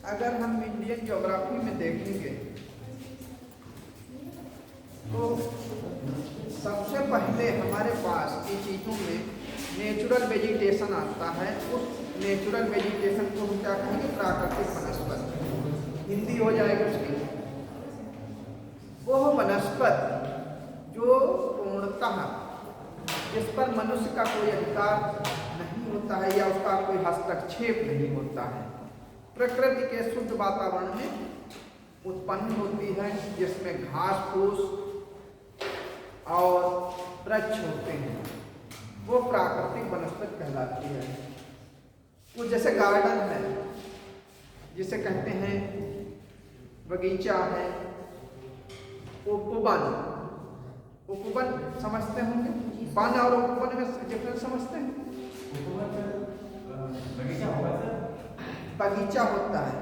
अगर हम Indian geography में देखेंगे तो सबसे पहले हमारे पास इन चीज़ों में नेचुरल वेजिटेशन आता है। उस नेचुरल वेजिटेशन को हम क्या कहेंगे? प्राकृतिक वनस्पति, हिंदी हो जाएगी उसकी। वो वनस्पति जो पूर्णतः जिस पर मनुष्य का कोई अधिकार नहीं होता है या उसका कोई हस्तक्षेप नहीं होता है, प्रकृति के शुद्ध वातावरण में उत्पन्न होती है, जिसमें घास फूस और वृक्ष होते हैं, वो प्राकृतिक वनस्पति कहलाती है। वो जैसे गार्डन है, जिसे कहते हैं बगीचा है, उपवन। उपवन समझते होंगे, वन और उपवन में डिफरेंस समझते हैं? बगीचा होता है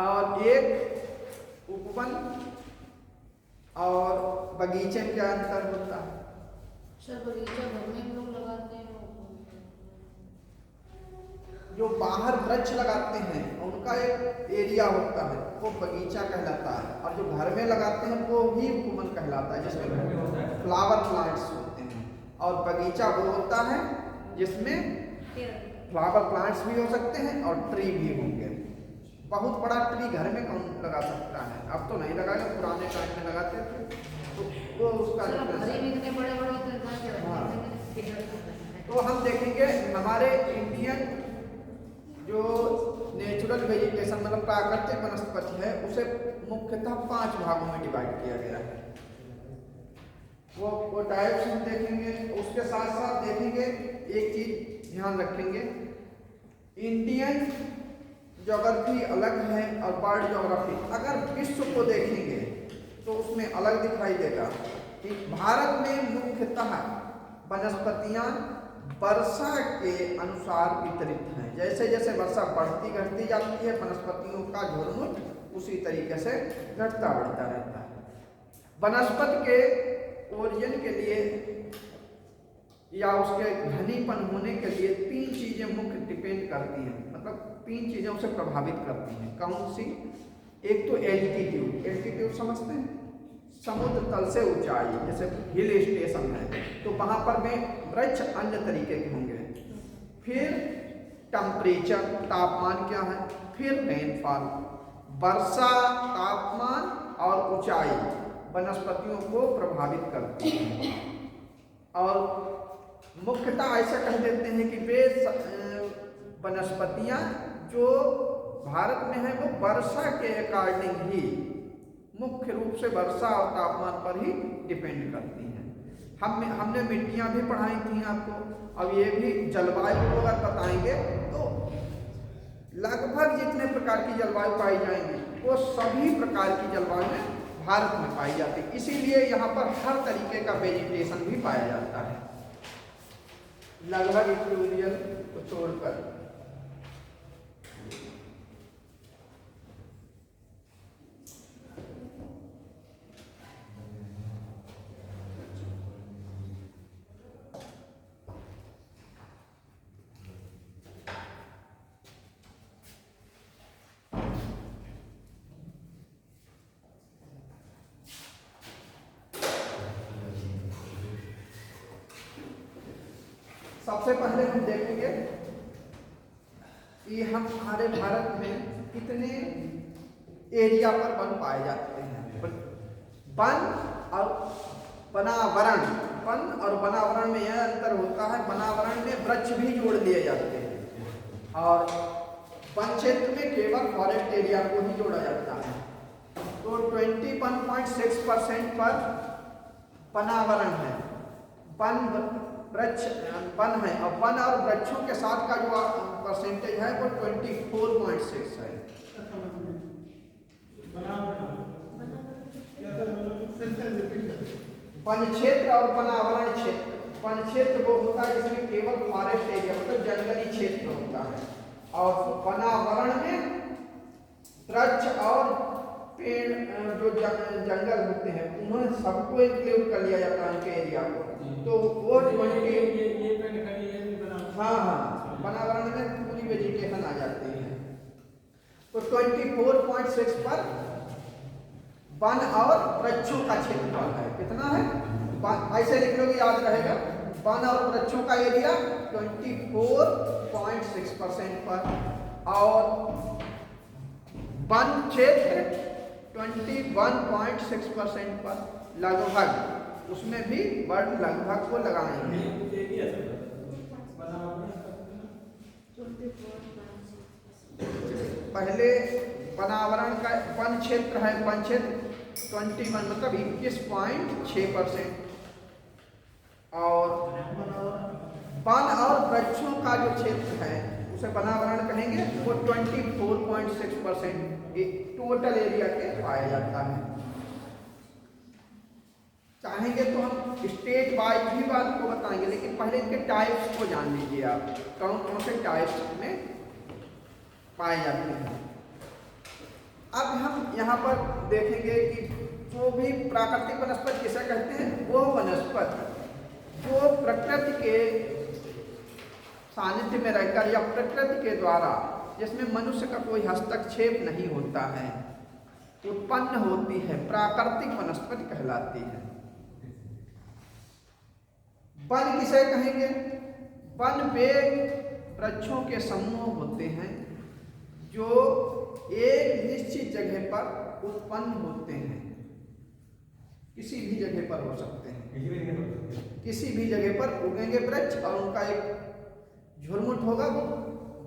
और एक उपवन और बगीचे में क्या अंतर होता है? सर बगीचा घर में लोग लगाते हैं, जो बाहर वृक्ष लगाते हैं उनका एक एरिया होता है, वो बगीचा कहलाता है, और जो घर में लगाते हैं वो ही उपवन कहलाता है, जिसमें फ्लावर प्लांट्स होते हैं। और बगीचा वो होता है जिसमें फ्लावर प्लांट्स भी हो सकते हैं और ट्री भी होंगे। बहुत बड़ा ट्री घर में कौन लगा सकता है? अब तो नहीं लगाएगा, पुराने टाइम में लगाते थे, तो वो उसका बड़े बड़े होते हैं। हाँ, तो हम देखेंगे हमारे इंडियन जो नेचुरल वेजिटेशन मतलब प्राकृतिक वनस्पति है, उसे मुख्यतः 5 भागों में डिवाइड किया गया है। वो टाइप्स हम देखेंगे। उसके साथ साथ देखेंगे एक चीज ध्यान रखेंगे, इंडियन ज्योग्राफी अलग है और वर्ल्ड ज्योग्राफी। अगर विश्व को देखेंगे तो उसमें अलग दिखाई देगा कि भारत में मुख्यतः वनस्पतियां वर्षा के अनुसार वितरित हैं। जैसे जैसे वर्षा बढ़ती घटती जाती है, वनस्पतियों का झुरमुट उसी तरीके से घटता बढ़ता रहता है। वनस्पति के ओरिजिन के लिए या उसके घनीपन होने के लिए 3 चीजें मुख्य डिपेंड करती हैं, मतलब 3 चीजें उसे प्रभावित करती हैं। कौन सी? एक तो एल्टीट्यूड। एल्टीट्यूड समझते हैं? समुद्र तल से ऊंचाई, जैसे हिल स्टेशन है तो वहां पर में वृक्ष अन्य तरीके के होंगे। फिर टेम्परेचर, तापमान क्या है। फिर रेनफॉल, वर्षा, तापमान और ऊंचाई वनस्पतियों को प्रभावित करती है। और मुख्यतः ऐसा कह देते हैं कि वे वनस्पतियां जो भारत में है वो वर्षा के अकॉर्डिंग ही, मुख्य रूप से वर्षा और तापमान पर ही डिपेंड करती हैं। हमने मिट्टियां भी पढ़ाई थी आपको, अब ये भी जलवायु को अगर बताएंगे तो लगभग जितने प्रकार की जलवायु पाई जाएंगी वो सभी प्रकार की जलवायु में भारत में पाई जाती है। इसीलिए यहाँ पर हर तरीके का वेजिटेशन भी पाया जाता है, लगभग इक्वेरियल को छोड़कर। सबसे पहले हम देखेंगे कि हम हमारे भारत में कितने एरिया पर वन पाए जाते हैं। वन और वनावरण, वन और वनावरण में यह अंतर होता है, वनावरण में वृक्ष भी जोड़ लिए जाते हैं और वन क्षेत्र में केवल फॉरेस्ट एरिया को ही जोड़ा जाता है। तो 21.6% पर वनावरण है, वृक्ष वन है, और वन और वृक्षों के साथ का जो परसेंटेज है वो 24.6 है। वन क्षेत्र और वनावरण क्षेत्र, वन क्षेत्र वो होता है जिसमें केवल फॉरेस्ट एरिया मतलब जंगली क्षेत्र होता है, और वनावरण में वृक्ष और पेड़ जो जंगल होते हैं उन्हें सबको इंक्लूड कर लिया जाता है उनके एरिया को। तो वो हाँ, वनावरण में पूरी वेजिटेशन आ जाती है। तो 24.6 पर वन और वृक्षों का क्षेत्रफल है। कितना है? ऐसे लिख लो, याद रहेगा। वन और वृक्षों का एरिया 24.6% पर, और वन क्षेत्र 21.6% पर, लगभग। उसमें भी वर्ड लगभग को लगाएंगे। पहले वनावरण का वन क्षेत्र है, वन क्षेत्र 21 मतलब 21.6%, और वन और वृक्षों का जो क्षेत्र है उसे वनावरण कहेंगे, वो 24.6% टोटल एरिया के पाया जाता है। चाहेंगे तो हम स्टेट वाइज भी बात को बताएंगे, लेकिन पहले इनके टाइप्स को जान लीजिए आप, कौन कौन से टाइप्स में पाए जाते हैं। अब हम यहाँ पर देखेंगे कि जो भी प्राकृतिक वनस्पति किसे कहते हैं, वो वनस्पति जो प्रकृति के सानिध्य में रहकर या प्रकृति के द्वारा, जिसमें मनुष्य का कोई हस्तक्षेप नहीं होता है, उत्पन्न होती है, प्राकृतिक वनस्पति कहलाती है। वन किसे कहेंगे? वन वे वृक्षों के समूह होते हैं जो एक निश्चित जगह पर उत्पन्न होते हैं। किसी भी जगह पर हो सकते हैं, किसी भी जगह पर उगेंगे वृक्ष, और उनका एक झुरमुट होगा, वो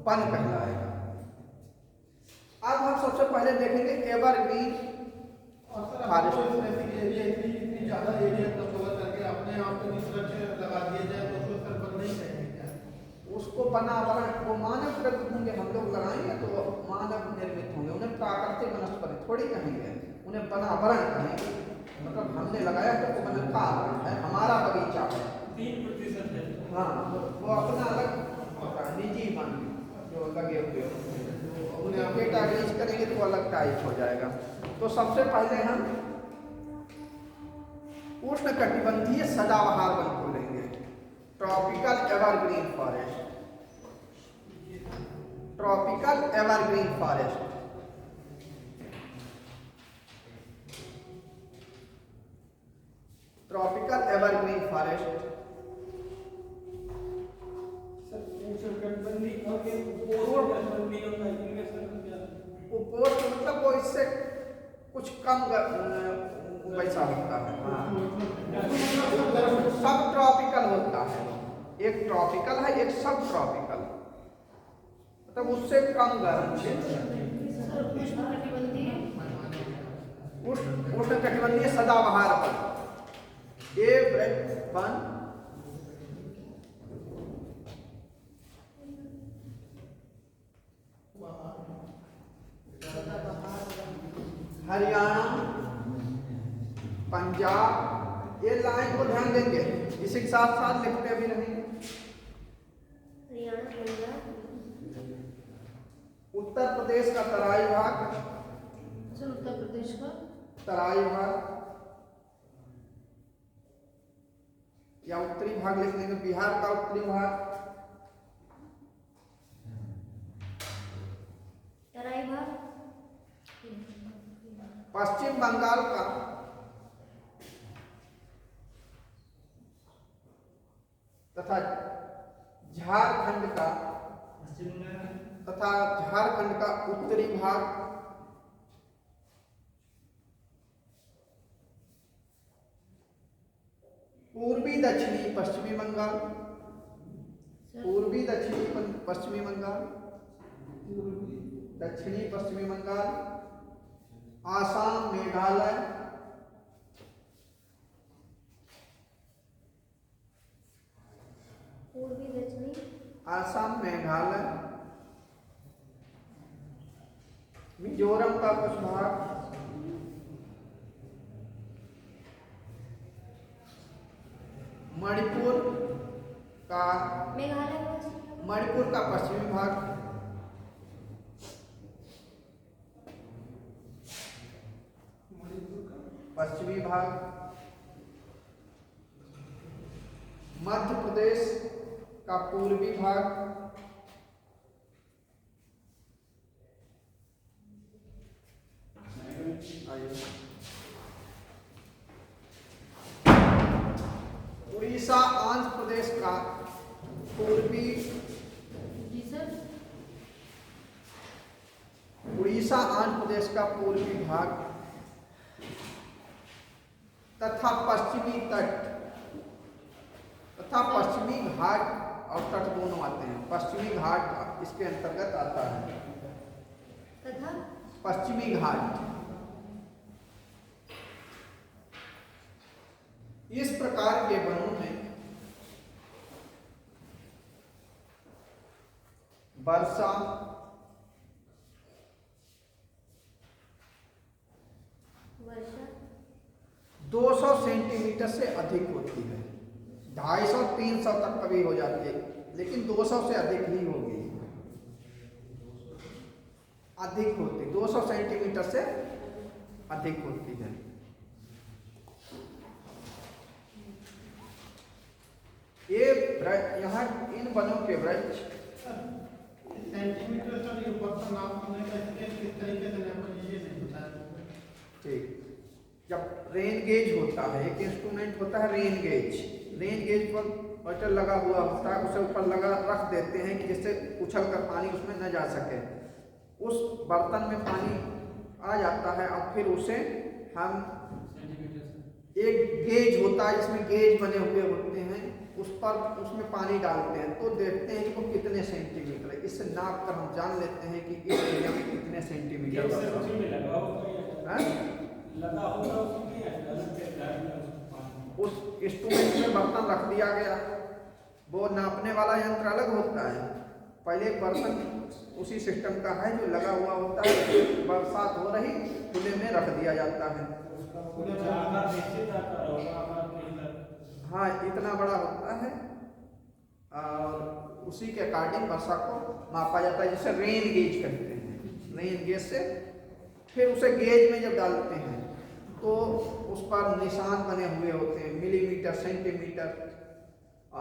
वन कहलाएगा। अब हम सबसे पहले देखेंगे एवरग्रीन फॉरेस्ट। ज्यादा एरिया तो कवर करके अपने आप को वृक्ष लगा दिया जाए तो उसको सरपंच नहीं कहेंगे क्या? उसको वनावरण, वो मानव निर्मित होंगे, हम लोग लगाएंगे तो वो मानव निर्मित होंगे, उन्हें प्राकृतिक वनस्पति थोड़ी कहेंगे, उन्हें वनावरण कहेंगे। मतलब हमने लगाया तो वो वन का आवरण है, हमारा बगीचा है। 3% है। हाँ, वो अपना अलग होता है, निजी वन जो लगे हुए उन्हें कैटेगराइज करेंगे तो अलग टाइप हो जाएगा। तो सबसे पहले हम उष्णकटिबंधीय सदाबहार वन को लेंगे, tropical evergreen forest. Tropical evergreen forest tropical evergreen forest उपोष्ण मतलब वो इससे कुछ कम वैसा होता है। सब ट्रॉपिकल होता है, एक ट्रॉपिकल है, एक सब ट्रॉपिकल, मतलब उससे कम गर्म क्षेत्र। उष्णकटिबंधीय सदाबहार वन, ये वन हरियाणा, पंजाब, ये लाइन को ध्यान देंगे, इसी के साथ साथ लिखते भी रहेंगे। उत्तर प्रदेश का तराई भाग, उत्तर प्रदेश का तराई भाग या उत्तरी भाग लिख देंगे, बिहार का उत्तरी भाग, तराई भाग, पश्चिम बंगाल का, तथा झारखंड का, तथा झारखंड का उत्तरी भाग, पूर्वी दक्षिणी पश्चिमी बंगाल, पूर्वी दक्षिणी पश्चिमी बंगाल, दक्षिणी पश्चिमी बंगाल, आसाम, मेघालय, पूर्वी दक्षिणी आसाम, मेघालय, मिजोरम का कुछ भाग, मणिपुर का, मणिपुर का पश्चिमी भाग, पश्चिमी भाग, मध्य प्रदेश का पूर्वी भाग, आंध्र प्रदेश का पूर्वी, जी सर। उड़ीसा आंध्र प्रदेश का पूर्वी भाग तथा पश्चिमी तट तथा पश्चिमी घाट और तट दोनों आते हैं। पश्चिमी घाट इसके अंतर्गत आता है। तथा पश्चिमी घाट इस प्रकार के वनों में वर्षा वर्षा 200 सेंटीमीटर से अधिक होती है। 250-300 तक कभी हो जाती है, लेकिन 200 से अधिक ही होगी। अधिक होती 200 सेंटीमीटर से अधिक होती है। ये यहाँ इन वनों के वृक्ष सेंटीमीटर सर ये बर्तन नापने का स्केल किस तरीके से नापा ये नहीं बताया। ठीक, जब रेन गेज होता है, एक इंस्ट्रूमेंट होता है रेन गेज। रेन गेज पर मीटर लगा हुआ होता है, उसे ऊपर लगा रख देते हैं कि जिससे उछल कर पानी उसमें न जा सके। उस बर्तन में पानी आ जाता है, अब फिर उसे हम एक गेज होता है जिसमें गेज बने हुए होते हैं, उस पर उसमें पानी डालते हैं तो देखते हैं कि वो कितने सेंटीमीटर है। इससे नाप कर हम जान लेते हैं कि इस एरिया में कितने सेंटीमीटर है। उस इंस्ट्रूमेंट में बर्तन रख दिया गया, वो नापने वाला यंत्र अलग होता है। पहले एक बर्तन उसी सिस्टम का है जो लगा हुआ होता है, बरसात हो रही खुले में रख दिया जाता है। हाँ, इतना बड़ा होता है और उसी के अकॉर्डिंग वर्षा को मापा जाता है, जिसे रेन गेज कहते हैं। रेन गेज से फिर उसे गेज में जब डालते हैं तो उस पर निशान बने हुए होते हैं, मिलीमीटर, सेंटीमीटर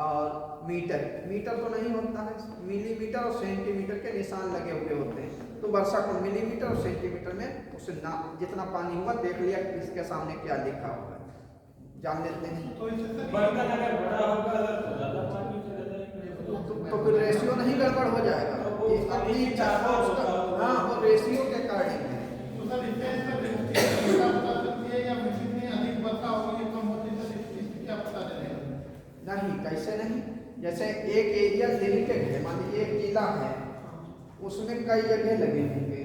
और मीटर। मीटर तो नहीं होता है, मिलीमीटर और सेंटीमीटर के निशान लगे हुए होते हैं। तो वर्षा को मिलीमीटर और सेंटीमीटर में उसे नाप, जितना पानी हुआ देख लिया इसके सामने क्या लिखा होगा, जान लेते हैं। तो इससे सर बर्तन अगर बड़ा होगा तो ज्यादा पानी चला जाएगा। तो फिर रेशियो नहीं गड़बड़ हो जाएगा। ये अपनी इच्छा का उसका, हाँ, वो रेशियो के अकॉर्डिंग है। तो सर इससे क्या पता चलती है या मशीन में अधिक वर्षा होगी या कम होगी, सर इससे क्या पता चलेगा? नहीं, कैसे नहीं। जैसे एक एरिया लिमिटेड है, मान लीजिए एक जिला है, उसमें कई जगह लगे होंगे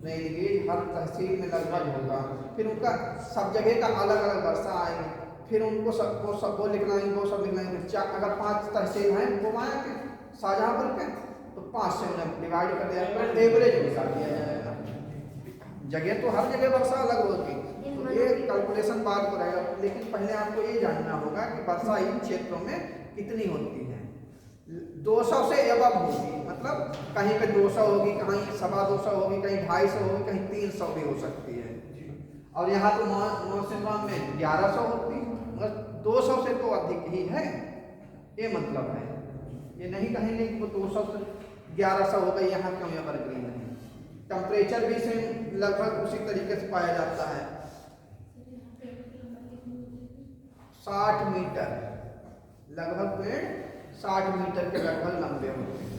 रेन गेज, हर तहसील में लगभग होगा, फिर उनका सब जगह का अलग अलग वर्षा आएगी, फिर उनको सब वो लिखना है, वो सब लिखना है। अगर 5 तहसील हैं घुमाया के शाहजहाँपुर के, तो 5 से उन्हें डिवाइड कर दिया, फिर एवरेज निकाल दिया जाएगा। जगह तो हर जगह वर्षा अलग होगी, तो ये कैलकुलेशन बाद को रहेगा। लेकिन पहले आपको ये जानना होगा कि वर्षा इन क्षेत्रों में कितनी होती है। 200 से एबव होगी, मतलब कहीं पे 200 होगी, कहीं 225 होगी, कहीं 250 होगी, कहीं 300 भी हो सकती है। और यहाँ तो मौसम में 1100 होती है, मगर 200 से तो अधिक ही है, ये मतलब है। ये नहीं कहेंगे कि वो 200 से 1100 हो गई, यहाँ क्यों एवरग्रीन है। टेम्परेचर भी सेम लगभग उसी तरीके से पाया जाता है। 60 मीटर लगभग पेड़ 60 मीटर के लगभग लंबे होते हैं।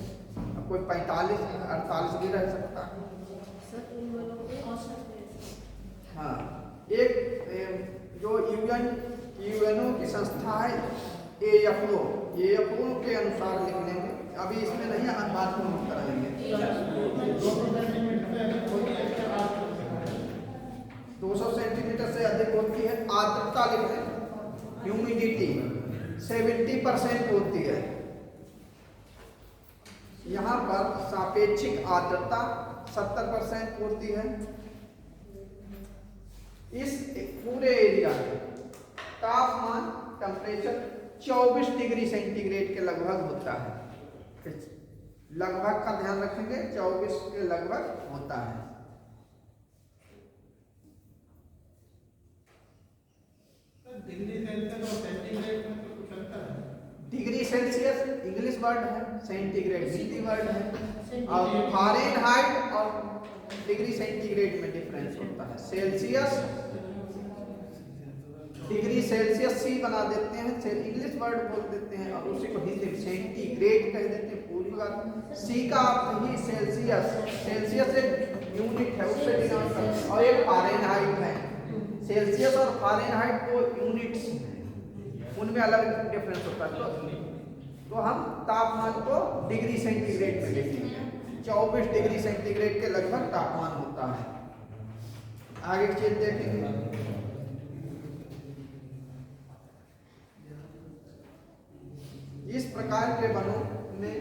अब कोई 45-48 भी रह सकता है। सर इन वालों के औसत हाँ, एक जो यूएनओ की संस्था है AFO के अनुसार लिख लेंगे, अभी इसमें नहीं, हम बात को नोट कराएंगे। 200 सेंटीमीटर से अधिक होती है। आर्द्रता लिख लें, ह्यूमिडिटी 70% होती है। यहाँ पर सापेक्षिक आर्द्रता 70% होती है। इस पूरे एरिया में तापमान, टेम्परेचर 24 डिग्री सेंटीग्रेड के लगभग होता है। लगभग का ध्यान रखेंगे, 24 के लगभग होता है। डिग्री सेल्सियस और सेंटीग्रेड में तो कुछ अंतर है? डिग्री सेल्सियस इंग्लिश वर्ड है, सेंटीग्रेड हिंदी वर्ड है, और फारेनहाइट और डिग्री सेंटीग्रेड में डिफरेंस होता है। सेल्सियस डिग्री सेल्सियस सी बना देते हैं, इंग्लिश वर्ड बोल देते हैं और उसी को हिंदी में सेंटीग्रेड कह देते हैं। पूरी बात सी का अर्थ ही सेल्सियस, सेल्सियस एक यूनिट है, उससे डिनोट करते हैं, और एक फारेनहाइट है। सेल्सियस और फारेनहाइट दो यूनिट्स हैं, उनमें अलग डिफरेंस होता है। तो हम तापमान को डिग्री सेंटीग्रेड में लिखेंगे। 24 डिग्री सेंटीग्रेड के लगभग तापमान होता है। आगे की चीज देखेंगे। इस प्रकार के वनों में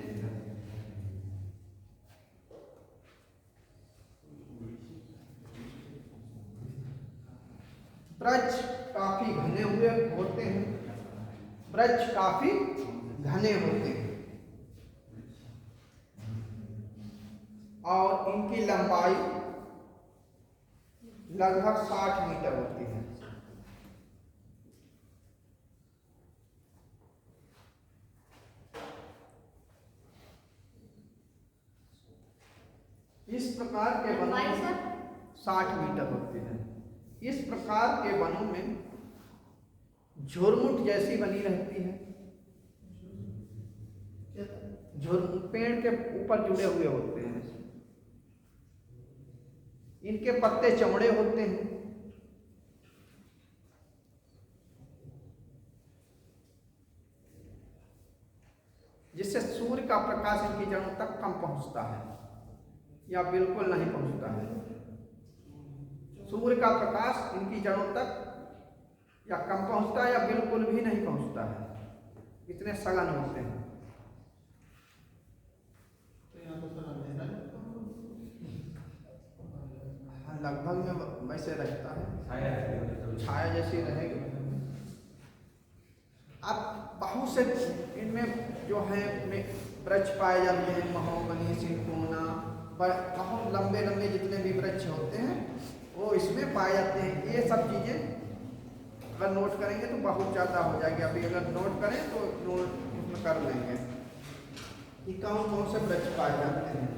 वृक्ष काफी घने हुए होते हैं, वृक्ष काफी घने होते हैं और इनकी लंबाई लगभग 60 मीटर होती है। इस प्रकार के वनों में 60 मीटर होते हैं। इस प्रकार के वनों में झुरमुट जैसी बनी रहती है, पेड़ के ऊपर जुड़े हुए होते हैं। इनके पत्ते चौड़े होते हैं, जिससे सूर्य का प्रकाश इनकी जड़ों तक कम पहुंचता है या बिल्कुल नहीं पहुंचता है। सूर्य का प्रकाश इनकी जड़ों तक या कम पहुंचता है या बिल्कुल भी नहीं पहुंचता है, इतने सघन होते हैं। हाँ, लगभग में वैसे रहता है, छाया जैसी रहेगी। अब बहुत से इनमें जो है वृक्ष पाए जाते हैं, महोगनी, सिंकोना, बहुत लंबे लंबे जितने भी वृक्ष होते हैं वो इसमें पाए जाते हैं। ये सब चीजें अगर नोट करेंगे तो बहुत ज़्यादा हो जाएगी। अभी अगर नोट करें तो नोट इसमें कर लेंगे कि कौन कौन से वृक्ष पाए जाते हैं।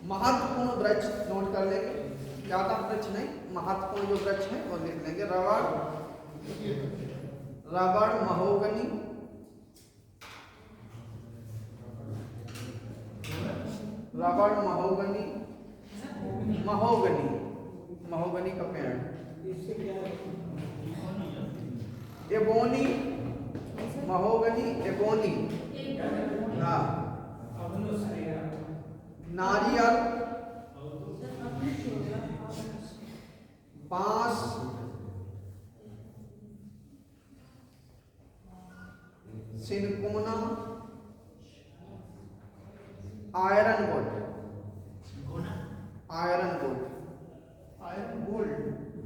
महत्वपूर्ण वृक्ष नोट कर लेंगे, ज़्यादा वृक्ष नहीं, महत्वपूर्ण जो वृक्ष है वो लिख लेंगे। रबड़, महोगनी, रबड़, महोगनी, महोगनी का पेड़, एबोनी, महोगनी, एबोनी, हाँ, नारियल, बांस, सिनकोना, आयरन वुड,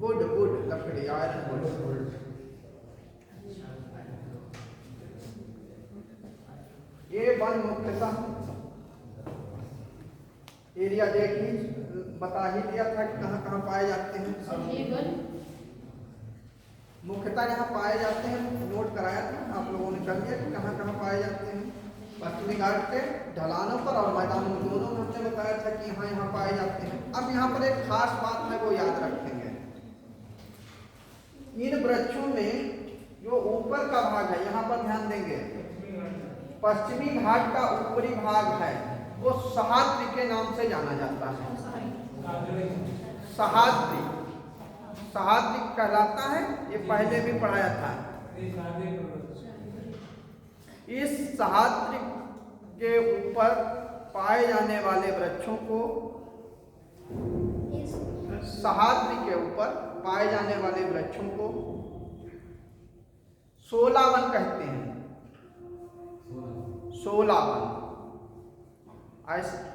वुड लकड़ी, आयरन वुड। ये वन मुख्यतः एरिया देखिए बता ही दिया था कि कहाँ कहाँ पाए जाते हैं। मुख्यतः यहाँ पाए जाते हैं, नोट कराया था आप लोगों ने, कर लिया कि कहाँ कहाँ पाए जाते हैं। पश्चिमी घाट के ढलानों पर और मैदानों में, दोनों में हमने बताया था कि यहाँ पाए जाते हैं। अब यहाँ पर एक खास बात है वो याद रखेंगे, इन वृक्षों में जो ऊपर का भाग है, यहाँ पर ध्यान देंगे, पश्चिमी घाट का ऊपरी भाग है वो सह्याद्री के नाम से जाना जाता है। सह्याद्री कहलाता है, ये पहले भी पढ़ाया था। इस सह्याद्री के ऊपर पाए जाने वाले वृक्षों को, सह्याद्री के ऊपर पाए जाने वाले वृक्षों को शोलावन कहते हैं। शोलावन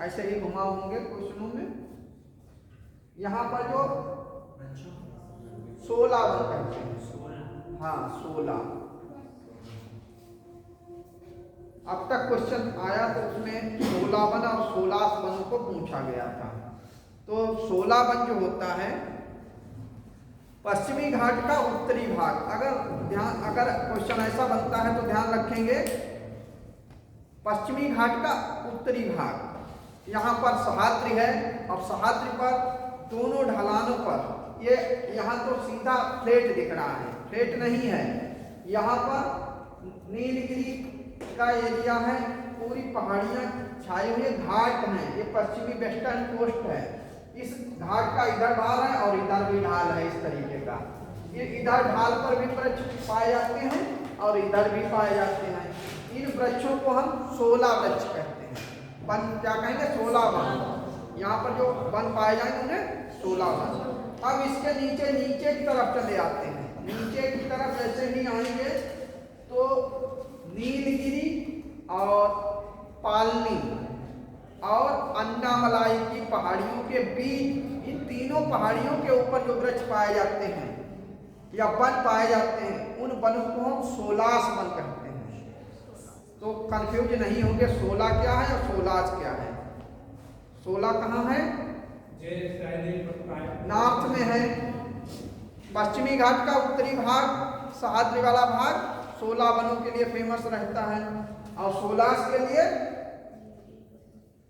ऐसे ही घुमा होंगे क्वेश्चनों में। यहाँ पर जो शोलावन कहते हैं, हाँ, शोला। अब तक क्वेश्चन आया तो उसमें शोलावन और शोलास वनों को पूछा गया था। तो शोलावन जो होता है पश्चिमी घाट का उत्तरी भाग। अगर क्वेश्चन ऐसा बनता है तो ध्यान रखेंगे, पश्चिमी घाट का उत्तरी भाग, यहाँ पर सह्याद्री है। अब सह्याद्री पर दोनों ढलानों पर ये यहाँ तो सीधा फ्लैट दिख रहा है, फ्लैट नहीं है। यहाँ पर नीलगिरी का एरिया है, पूरी पहाड़ियाँ छाई हुई घाट हैं। ये पश्चिमी वेस्टर्न कोस्ट है। इस घाट का इधर ढाल है और इधर भी ढाल है इस तरीके का। ये इधर ढाल पर भी वृक्ष पाए जाते हैं और इधर भी पाए जाते हैं। इन वृक्षों को हम 16 वृक्ष कहते हैं। वन क्या कहेंगे? 16 वन। यहाँ पर जो वन पाए जाएंगे उन्हें 16 वन। अब इसके नीचे की तरफ चले आते हैं। नीचे की तरफ जैसे ही आएंगे तो नीलगिरी और पालनी और अन्नामलाई की पहाड़ियों के बीच, इन तीनों पहाड़ियों के ऊपर जो वृक्ष पाए जाते हैं या वन पाए जाते हैं, उन वनों को हम 16 वन कहते हैं। तो कंफ्यूज नहीं होंगे 16 क्या है और 16 क्या है। 16 कहाँ है? नॉर्थ में है। पश्चिमी घाट का उत्तरी भाग, सह्याद्री वाला भाग 16 वनों के लिए फेमस रहता है। और 16 के लिए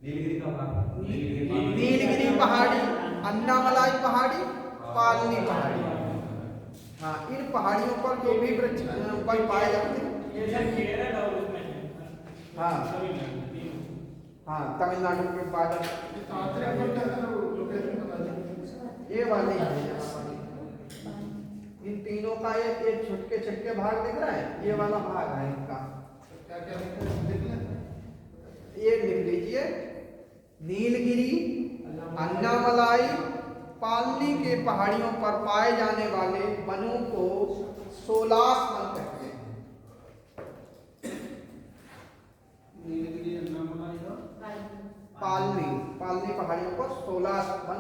नीलगिरी पहाड़ी, अन्नामलाई पहाड़ी, पालनी पहाड़ी। हाँ, इन पहाड़ियों पर जो भी वृक्ष वन पाए जाते हैं। हाँ हाँ, तमिलनाडु के बादल ये वाली है। इन तीनों का ये छोटे भाग दिख रहा है, ये वाला भाग है इनका। ये लिख लीजिए, नीलगिरी, अन्नामलाई, पालनी के पहाड़ियों पर पाए जाने वाले वनों को 16 वन कहते हैं। नीलगिरी, अन्नामलाई और पालनी पहाड़ियों पर 16 वन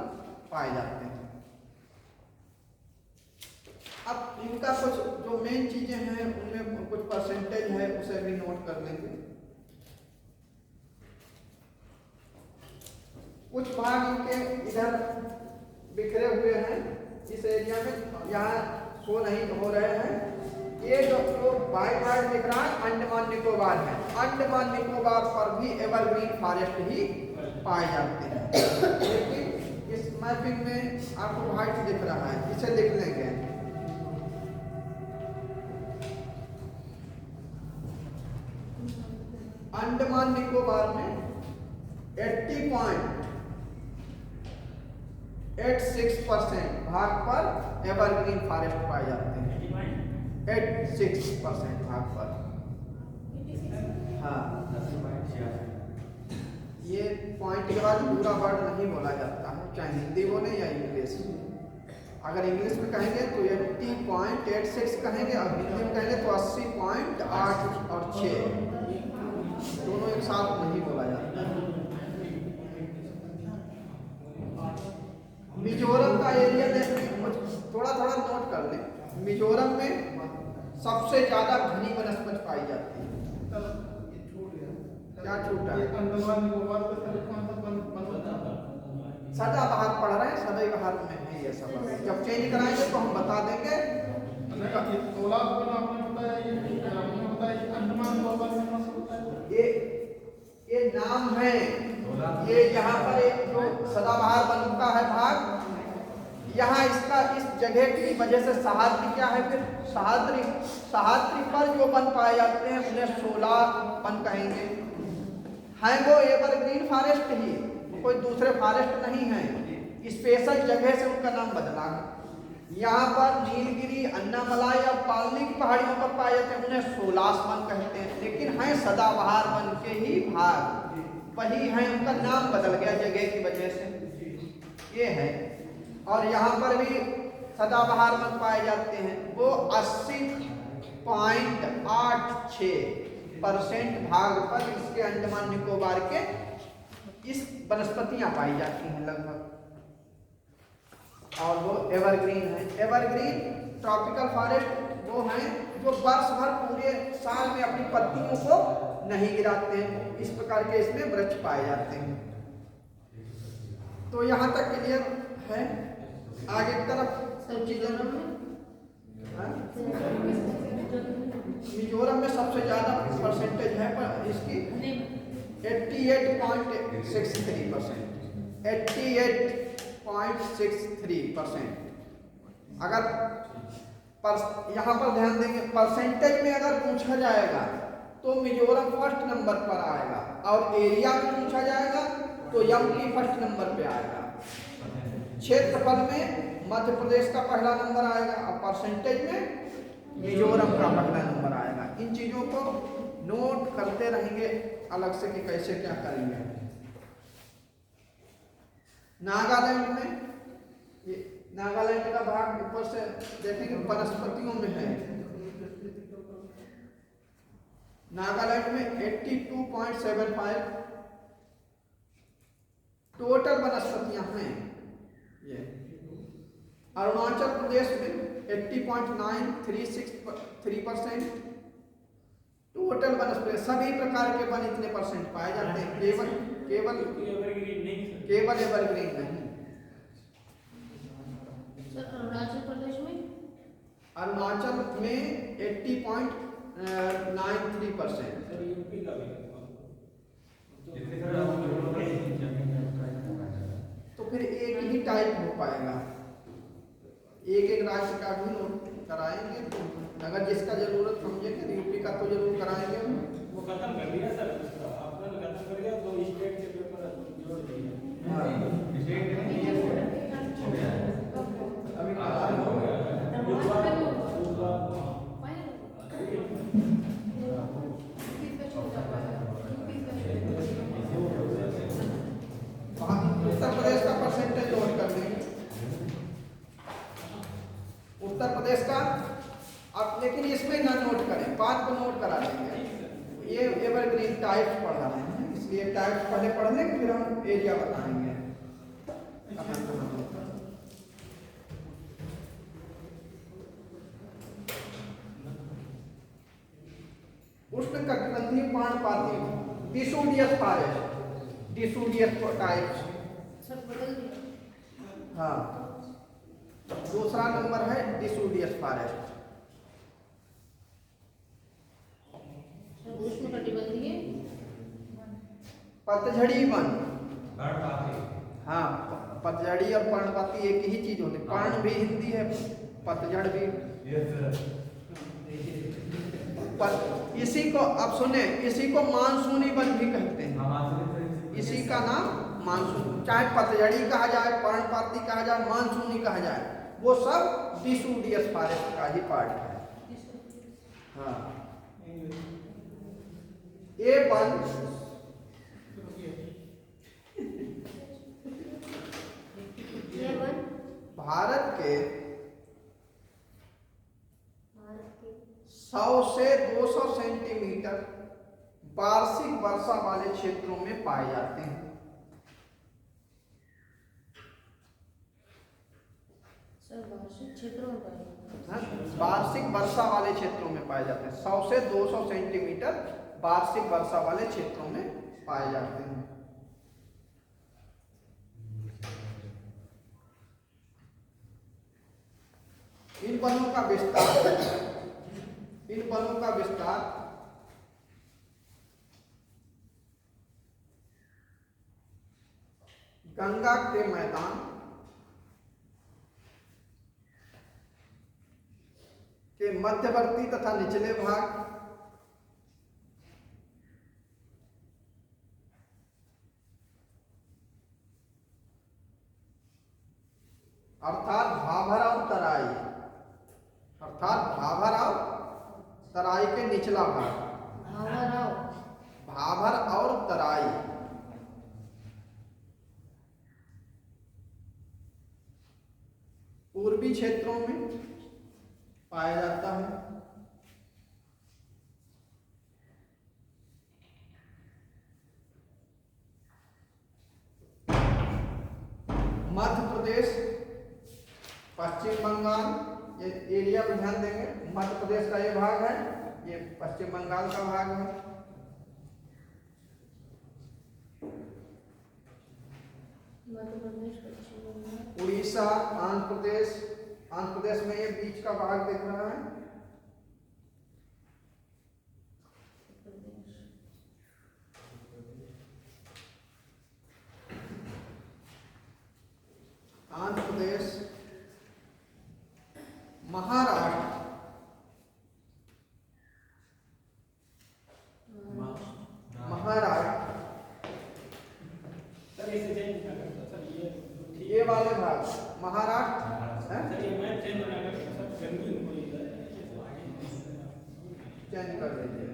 पाए जाते हैं। अब इनका कुछ जो मेन चीजें हैं उनमें कुछ परसेंटेज है, उसे भी नोट कर लेंगे। कुछ भाग इनके इधर बिखरे हुए हैं इस एरिया में, यहाँ शो नहीं हो रहे हैं। ये जो वाइट दिख रहा है अंडमान निकोबार है। अंडमान निकोबार पर भी एवरग्रीन फॉरेस्ट ही पाए जाते हैं। लेकिन इस मैपिंग में आपको वाइट दिख रहा है, इसे लिख लेंगे। अंडमान निकोबार में 80.86% भाग पर एवरग्रीन फॉरेस्ट पाए जाते हैं। 86% भाग पर। हाँ, ये पॉइंट के बाद पूरा वर्ड नहीं बोला जाता है, चाहे हिंदी बोले या इंग्लिश। अगर इंग्लिश में कहेंगे तो 80.86 कहेंगे और हिंदी में कहेंगे तो 80.8 और 6 दोनों एक साथ नहीं बोला जाता। मिजोरम का एरिया थोड़ा नोट कर लें। मिजोरम में सबसे ज्यादा घनी वनस्पति पाई जाती है। क्या छूटा है? सदाबहार पढ़ रहे हैं, सदाबहार में है ये सब। जब चेंज कराएंगे तो हम बता देंगे। ये नाम है। ये यहाँ पर एक जो सदाबहार वन का है भाग, यहाँ इसका इस जगह की वजह से सह्याद्री क्या है, फिर सह्याद्री पर जो वन पाए जाते हैं उन्हें 16 वन कहेंगे। हैं वो एवरग्रीन फॉरेस्ट ही, कोई दूसरे फॉरेस्ट नहीं है। स्पेशल जगह से उनका नाम बदला है। यहाँ पर नीलगिरी, अन्नामलाई और पालनी की पहाड़ियों पर पाए जाते हैं, उन्हें 16 वन कहते हैं। लेकिन हैं सदाबहार वन के ही भाग, वही हैं, उनका नाम बदल गया जगह की वजह से। ये है। और यहाँ पर भी सदाबहार वन पाए जाते हैं। वो 80.86% भाग पर इसके अंडमान निकोबार के इस वनस्पतियां पाई जाती हैं लगभग। और वो एवरग्रीन है। एवरग्रीन ट्रॉपिकल फॉरेस्ट वो हैं जो वर्ष भर पूरे साल में अपनी पत्तियों को नहीं गिराते हैं। इस प्रकार के इसमें वृक्ष पाए जाते हैं। तो यहाँ तक क्लियर है। आगे की तरफ मिजोरम में सबसे ज्यादा परसेंटेज है पर इसकी 88.63%, 88.63%। अगर यहाँ पर ध्यान देंगे, परसेंटेज में अगर पूछा जाएगा तो मिजोरम फर्स्ट नंबर पर आएगा, और एरिया में पूछा जाएगा तो एमपी फर्स्ट नंबर पे आएगा। क्षेत्रफल में मध्य प्रदेश का पहला नंबर आएगा, और परसेंटेज में मिजोरम का पहला नंबर आएगा। इन चीजों को नोट करते रहेंगे अलग से कि कैसे क्या करेंगे। नागालैंड में, ये नागालैंड का भाग ऊपर से देखेंगे वनस्पतियों में है। नागालैंड में 82.75 टोटल वनस्पतियां हैं। ये अरुणाचल प्रदेश में 80.936% टोटल वनस्पति, सभी प्रकार के वन इतने परसेंट पाए जाते हैं, केवल एवरग्रीन नहीं। सर अरुणाचल प्रदेश में, अरुणाचल में 80.93%। तो फिर एक ही टाइप हो पाएगा, एक एक राज्य का भी नोट कराएंगे। अगर जिसका जरूरत समझेंगे, यूपी का तो जरूर कराएंगे। वो खत्म कर दिया सर, आपने खत्म कर दिया, 2 स्टेट के पेपर जोड़ दिए। अभी उत्तर प्रदेश का परसेंटेज नोट कर देंगे, उत्तर प्रदेश का। अब लेकिन इसमें ना नोट करें, बात को नोट करा देंगे। ये एवरग्रीन टाइप्स पढ़ रहे हैं, इसलिए टाइप्स पहले पढ़ लेंगे, फिर हम एरिया बताएंगे। उष्णकटिबंधीय पर्णपाती डिसोडियस फॉरेस्ट, डिसोडियस टाइप्स। सर बदल दिया। हाँ, दूसरा नंबर है डिसोडियस फॉरेस्ट। उष्णकटिबंधीय पतझड़ी वन। हाँ, पतझड़ी और पर्णपाती एक ही चीज होती है। पर्ण भी हिंदी है, पतझड़ भी। इसी को अब सुने, इसी को मानसूनी वन भी कहते हैं। इसी का नाम मानसून, चाहे पतझड़ी कहा जाए, पर्णपाती कहा जाए, मानसूनी कहा जाए, वो सब डिसोडियस फॉरेस्ट का ही पार्ट है। हाँ, ये वन भारत के 100 से 200 सेंटीमीटर वार्षिक वर्षा वाले क्षेत्रों में पाए जाते हैं। सर वार्षिक क्षेत्रों में पाए जाते हैं। वार्षिक वर्षा वाले क्षेत्रों में पाए जाते हैं। 100 से 200 सेंटीमीटर वार्षिक वर्षा वाले क्षेत्रों में पाए जाते हैं। इन वनों का विस्तार गंगा के मैदान के मध्यवर्ती तथा निचले भाग, अर्थात भाभर और तराई, तराई के निचला भाग, भाभर और तराई, पूर्वी क्षेत्रों में पाया जाता है। मध्य प्रदेश, पश्चिम बंगाल, ये एरिया में ध्यान देंगे। मध्य प्रदेश का ये भाग है, ये पश्चिम बंगाल का भाग है। उड़ीसा, आंध्र प्रदेश में ये बीच का भाग दिख रहा है। वाले भाग महाराष्ट्र हैं? सर ये मैं चेंज ना कर सब पेंडिंग कोई है चेंज कर दीजिए।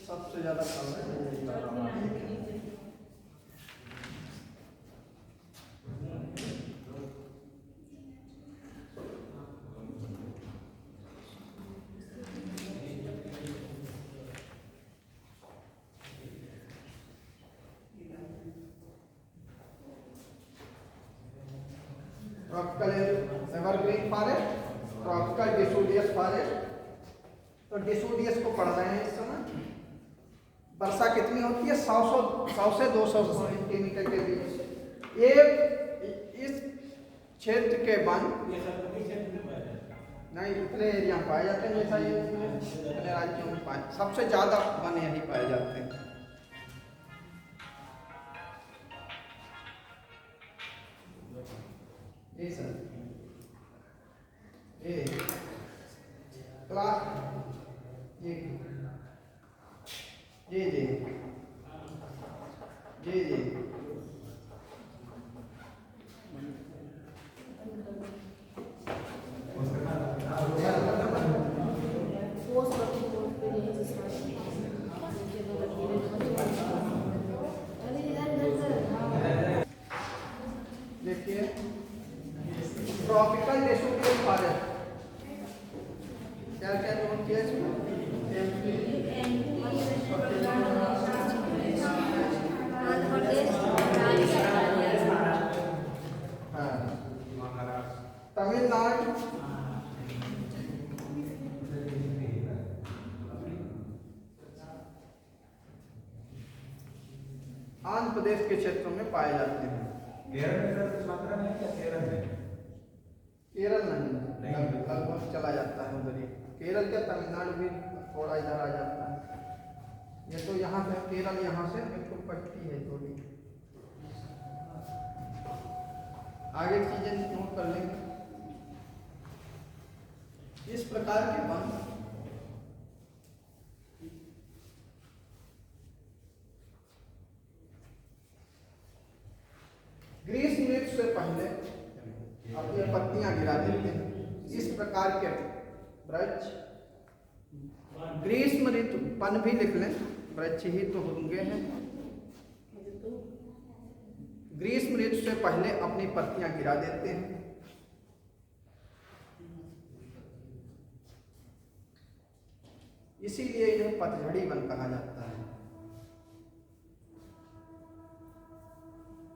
सबसे ज्यादा tropical evergreen forest, tropical deciduous forest. तो डिसोडियस को पढ़ रहे हैं इस समय। वर्षा कितनी होती है? 100 से 200 सेंटीमीटर के बीच। ये इस क्षेत्र के वन ये सब भी क्षेत्र में पाया जाता है। नहीं इतने एरिया में पाए जाते हैं, जैसा ये अपने राज्यों में पाए सबसे ज्यादा वन यही पाए जाते हैं। ये सर ये क्लास ये जी जी जी जी पोस्ट करती पोस्ट पे नहीं जिसमें अरे इधर देखिए ट्रॉपिकल डिसोडियस फॉरेस्ट क्या क्या नोट किया इसमें? हाँ तमिलनाडु, आंध्र प्रदेश के क्षेत्रों में पाए जाते हैं। केरल में सर कुछ मात्रा में है क्या? केरल में केरल नहीं, लगभग चला जाता है उधर ही। केरल क्या तमिलनाडु भी थोड़ा इधर आ जाता है। ये तो यहाँ से केरल, यहाँ से बिल्कुल पट्टी है थोड़ी। आगे चीजें नोट कर लेंगे। इस प्रकार के वन ग्रीष्म ऋतु से पहले अपनी पत्तियां गिरा देते हैं। इस प्रकार के वृक्ष ग्रीष्म ऋतु, पन भी लिख लें, वृक्ष ही तो होंगे हैं। ग्रीष्म ऋतु से पहले अपनी पत्तियां गिरा देते हैं। इसीलिए इन्हें पतझड़ी वन कहा जाता है।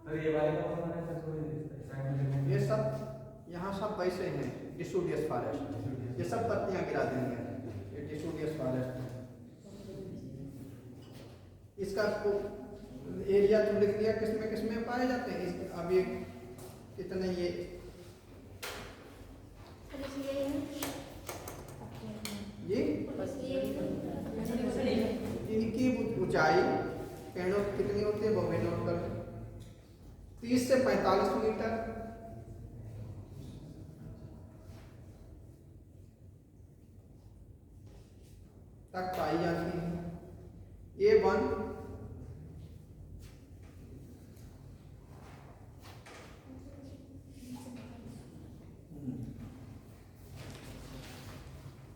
सर ये वाले कौन सा है सर? थोड़ी ये सब यहाँ सब वैसे हैं डिसोडियस फॉरेस्ट। ये सब पत्तियां गिरा देंगे, ये डिसोडियस फॉरेस्ट है। इसका तो एरिया तो लिख लिया किसमें पाए जाते हैं। अब ये कितने ये इनकी ऊंचाई पेड़ों की कितनी होती है वो भी नोट कर लें। 30 से 45 मीटर तक पाई जाती है। ये वन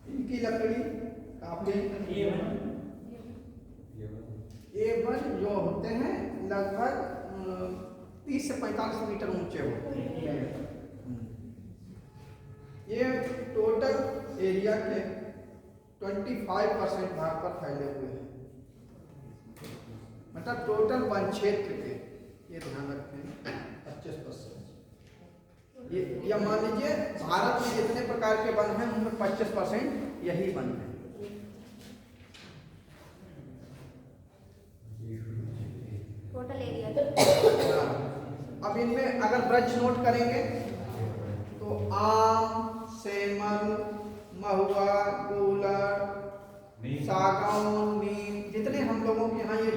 इनकी लकड़ी काफी ये वन जो होते हैं लगभग 30 से 45 मीटर ऊंचे होते हैं। ये टोटल एरिया के 25% भाग पर फैले हुए हैं, मतलब टोटल वन क्षेत्र के, ये ध्यान रखें 25%। ये मान लीजिए भारत में जितने प्रकार के वन हैं उनमें 25% यही वन है। Total area. अब इनमें अगर वृक्ष नोट करेंगे तो आम, सेमल, महुआ, गूलर, सागौन, बनो कि हाँ ये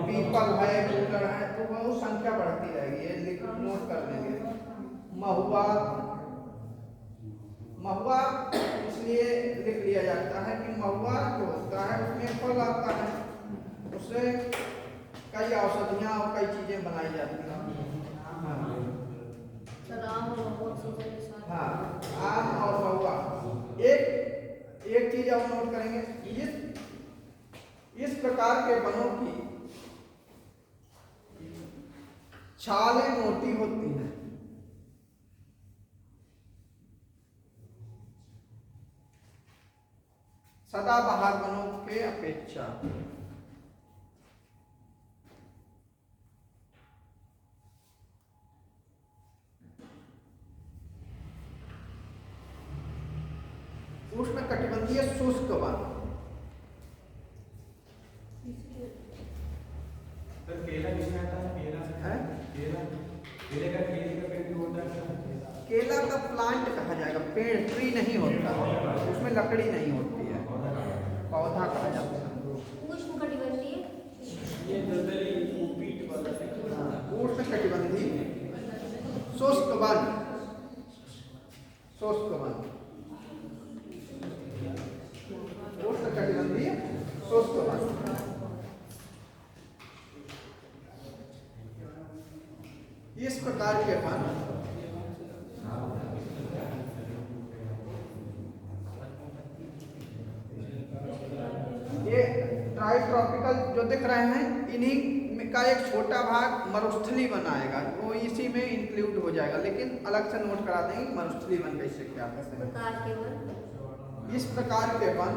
पीपल है, कूलर है, तो वो संख्या बढ़ती रहेगी, ये नोट कर लेंगे। महुआ, महुआ इसलिए लिख लिया जाता है कि महुआ जो होता है उसमें फल आता है, उससे कई औषधियाँ और कई चीजें बनाई जाती हैं। सर आम और महुआ सीजन के साथ। हाँ, आम और महुआ। एक चीज आप नोट करेंगे, इस प्रकार के वनों की छालें मोटी होती हैं। सदाबहार वनों के अपेक्षा। उष्णकटिबंधीय शुष्क वन। सर केला किसमें आता है? केला है? केला, केले का पेड़ भी होता है। केला का प्लांट कहा जाएगा, पेड़, ट्री नहीं होता, उसमें लकड़ी नहीं होती है, पौधा कहा जाता है। उष्णकटिबंधीय ये दलदली पीठ वाला है। उष्णकटिबंधीय शुष्क वन, शुष्क वन, उष्णकटिबंधीय शुष्क वन। इस प्रकार के वन ये ट्राई ट्रॉपिकल जो दिख रहे हैं, इन्हीं का एक छोटा भाग मरुस्थली वन आएगा, वो इसी में इंक्लूड हो जाएगा, लेकिन अलग से नोट करा देंगे मरुस्थली वन कैसे क्या कहते हैं। प्रकार के वन। इस प्रकार के वन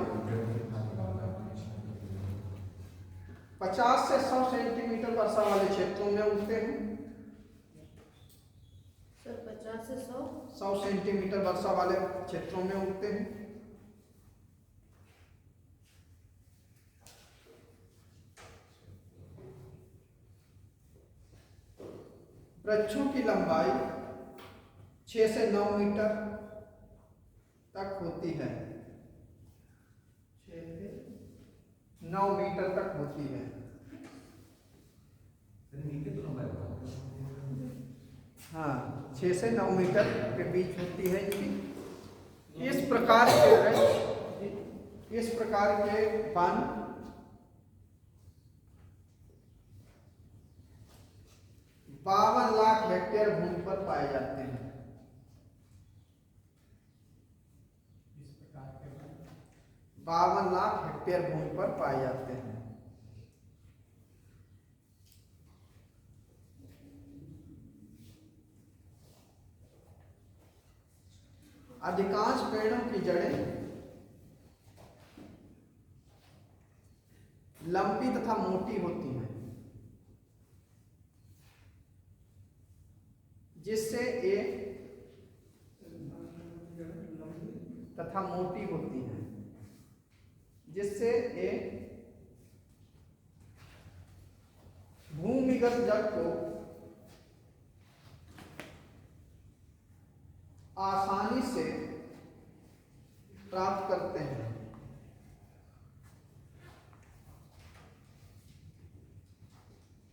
50 से 100 सेंटीमीटर वर्षा वाले क्षेत्रों में उगते हैं। सर 50 से 100 सेंटीमीटर वर्षा वाले क्षेत्रों में उगते हैं। वृक्षों की लंबाई 6 से 9 मीटर तक होती है, 6 से 9 मीटर तक होती है। हाँ, 6 से 9 मीटर के बीच होती है इनकी। इस प्रकार के वन 52 लाख हेक्टेयर भूमि पर पाए जाते हैं। 52 लाख हेक्टेयर भूमि पर पाए जाते हैं। अधिकांश पेड़ों की जड़ें लंबी तथा मोटी होती हैं, जिससे ये तथा मोटी होती हैं, जिससे ये भूमिगत जल को आसानी से प्राप्त करते हैं।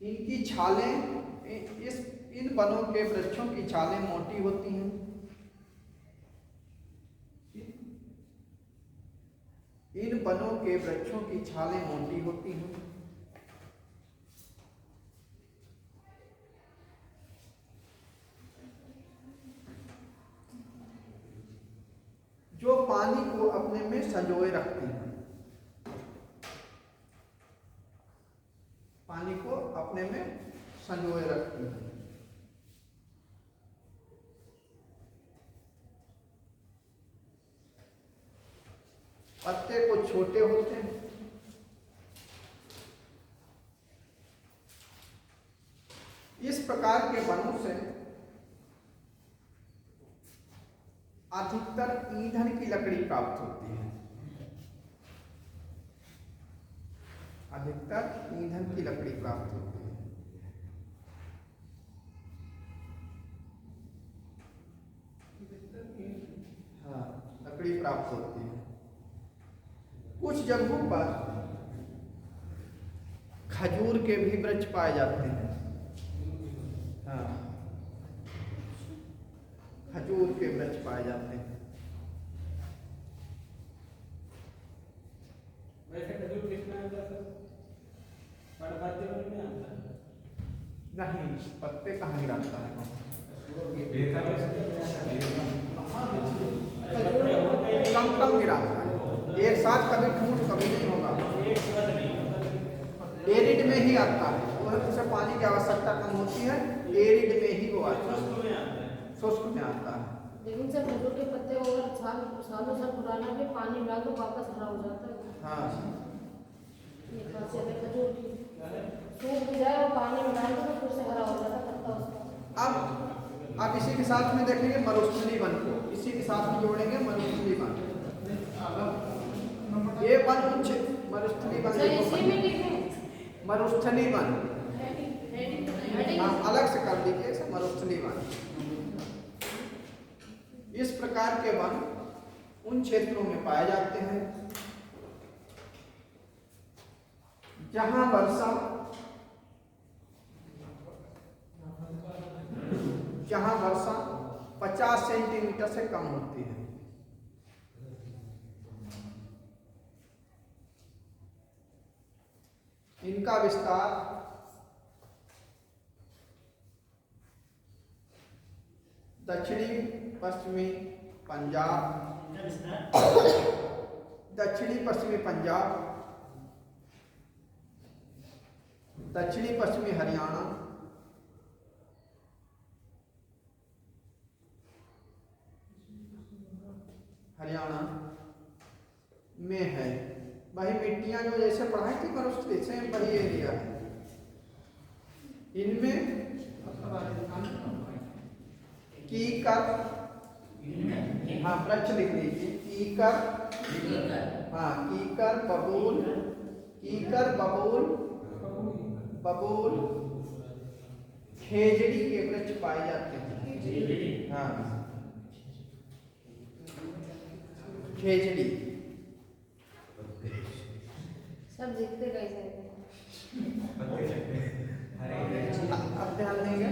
इनकी छालें, इन वनों के वृक्षों की छालें मोटी होती हैं। इन वनों के वृक्षों की छालें मोटी होती हैं। जो पानी को अपने में संजोए रखती हैं, पानी को अपने में संजोए रखती हैं। पत्ते को छोटे होते हैं। इस प्रकार के वनों से अधिकतर ईंधन की लकड़ी प्राप्त होती है। अधिकतर ईंधन की लकड़ी प्राप्त होती है। हाँ, लकड़ी प्राप्त होती है। कुछ जगहों पर खजूर के भी वृक्ष पाए जाते हैं। हाँ, खजूर के वृक्ष पाए जाते हैं। वैसे खजूर कितना आता है सर? पर पत्ते में नहीं आता है। नहीं, पत्ते कहाँ गिराता है? देखा कम कम गिराता है, एक साथ कभी ठूठ कभी नहीं होगा। एक साथ नहीं होता। एरिड में ही आता है, उसे पानी की आवश्यकता कम होती है, एरिड में ही वो आता है, शुष्क में आता है। शुष्क में आता है। लेकिन सर खजूर के पत्ते को अगर सालों साल पुराना भी पानी डाल दो वापस हरा हो जाता है। हाँ, ये खासियत है खजूर की। सूख भी जाए और पानी में डाल दो तो फिर से हरा हो जाता है पत्ता उसका। अब इसी के साथ में देखेंगे मरुस्थली वन को, इसी के साथ में जोड़ेंगे मरुस्थली वन। ये वन उच्च मरुस्थली वन, सर इसी में लिखें मरुस्थली वन, हेडिंग। हाँ अलग से कर लीजिए इसे, मरुस्थली वन। इस प्रकार के वन उन क्षेत्रों में पाए जाते हैं जहां वर्षा 50 सेंटीमीटर से कम होती है। इनका विस्तार दक्षिणी पश्चिमी पंजाब, दक्षिणी पश्चिमी पंजाब, दक्षिणी पश्चिमी हरियाणा, में है। वही मिट्टियां जो जैसे पढ़ाई थी मरुस्थली से वही एरिया है। इनमें कीकर, हाँ वृक्ष लिख लीजिए, कीकर, हाँ कीकर, बबूल, कीकर, बबूल, खेजड़ी के वृक्ष पाए जाते हैं। हाँ, खेजड़ी। सब दिखते कैसे हैं? अब ध्यान देंगे,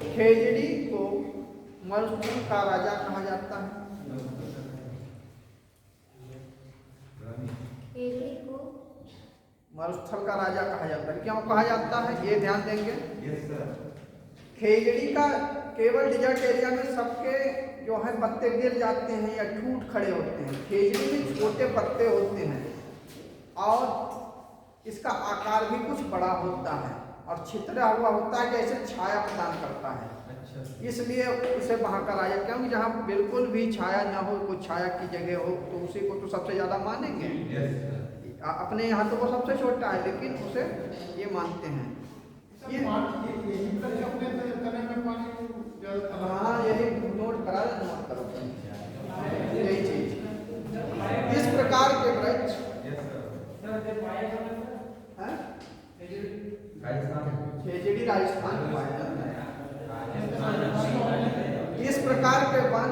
खेजड़ी को मरुस्थल का राजा कहा जाता है। खेजड़ी को मरुस्थल का राजा कहा जाता है। क्यों कहा जाता है ये ध्यान देंगे। Yes sir. खेजड़ी का केवल डिजर्ट एरिया में सबके जो है पत्ते गिर जाते हैं या ठूट खड़े होते हैं। खेजड़ी में छोटे पत्ते होते हैं और इसका आकार भी कुछ बड़ा होता है और छितरा हुआ होता है, जैसे छाया प्रदान करता है। अच्छा। इसलिए इसे वहाँ का राजा, क्योंकि जहाँ बिल्कुल भी छाया ना हो, कोई छाया की जगह हो, तो उसी को तो सबसे ज़्यादा मानेंगे। Yes sir. अपने यहाँ तो वो सबसे छोटा है, लेकिन उसे ये मानते हैं। ये हाँ यही नोट करा दे, नोट करो यही चीज। इस प्रकार के वृक्ष खेजड़ी राजस्थान में पाया जाता है। इस प्रकार के वन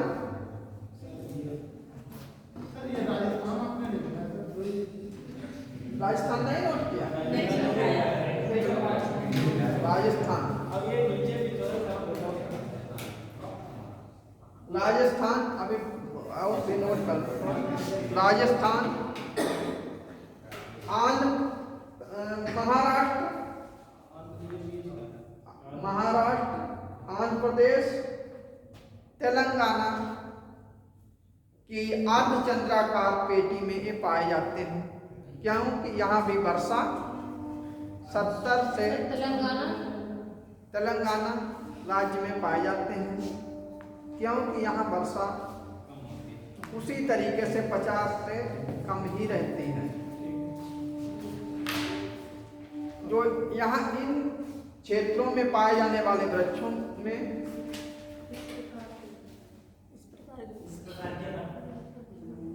राजस्थान नहीं नोट किया, राजस्थान, अब ये नीचे भी थोड़ा सा बताओ। राजस्थान अभी आओ भी नोट कर लो। राजस्थान, महाराष्ट्र, आंध्र प्रदेश, तेलंगाना की अर्धचंद्राकार पेटी में ये पाए जाते हैं, क्योंकि यहाँ भी वर्षा 70 से तेलंगाना राज्य में पाए जाते हैं, क्योंकि यहाँ वर्षा उसी तरीके से 50 से कम ही रहती है। जो यहाँ इन क्षेत्रों में पाए जाने वाले वृक्षों में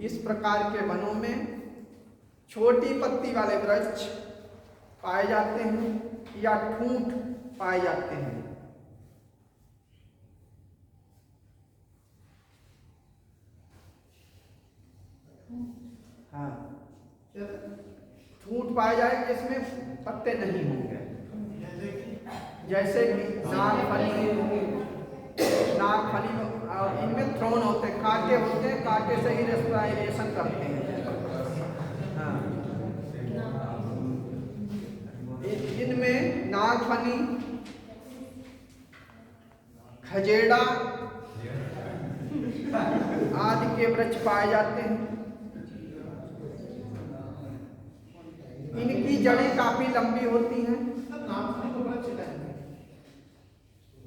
इस प्रकार के वनों में छोटी पत्ती वाले वृक्ष पाए जाते हैं या ठूंठ पाए जाते हैं। हाँ, फूट पाया जाएगा जिसमें पत्ते नहीं होंगे, जैसे कि नागफनी और इनमें थ्रोन होते हैं, कांटे होते हैं, कांटे से ही रेस्पिरेशन करते हैं। हाँ। इनमें नागफनी, खजेड़ा आदि के वृक्ष पाए जाते हैं। इनकी जड़ें काफी लंबी होती हैं।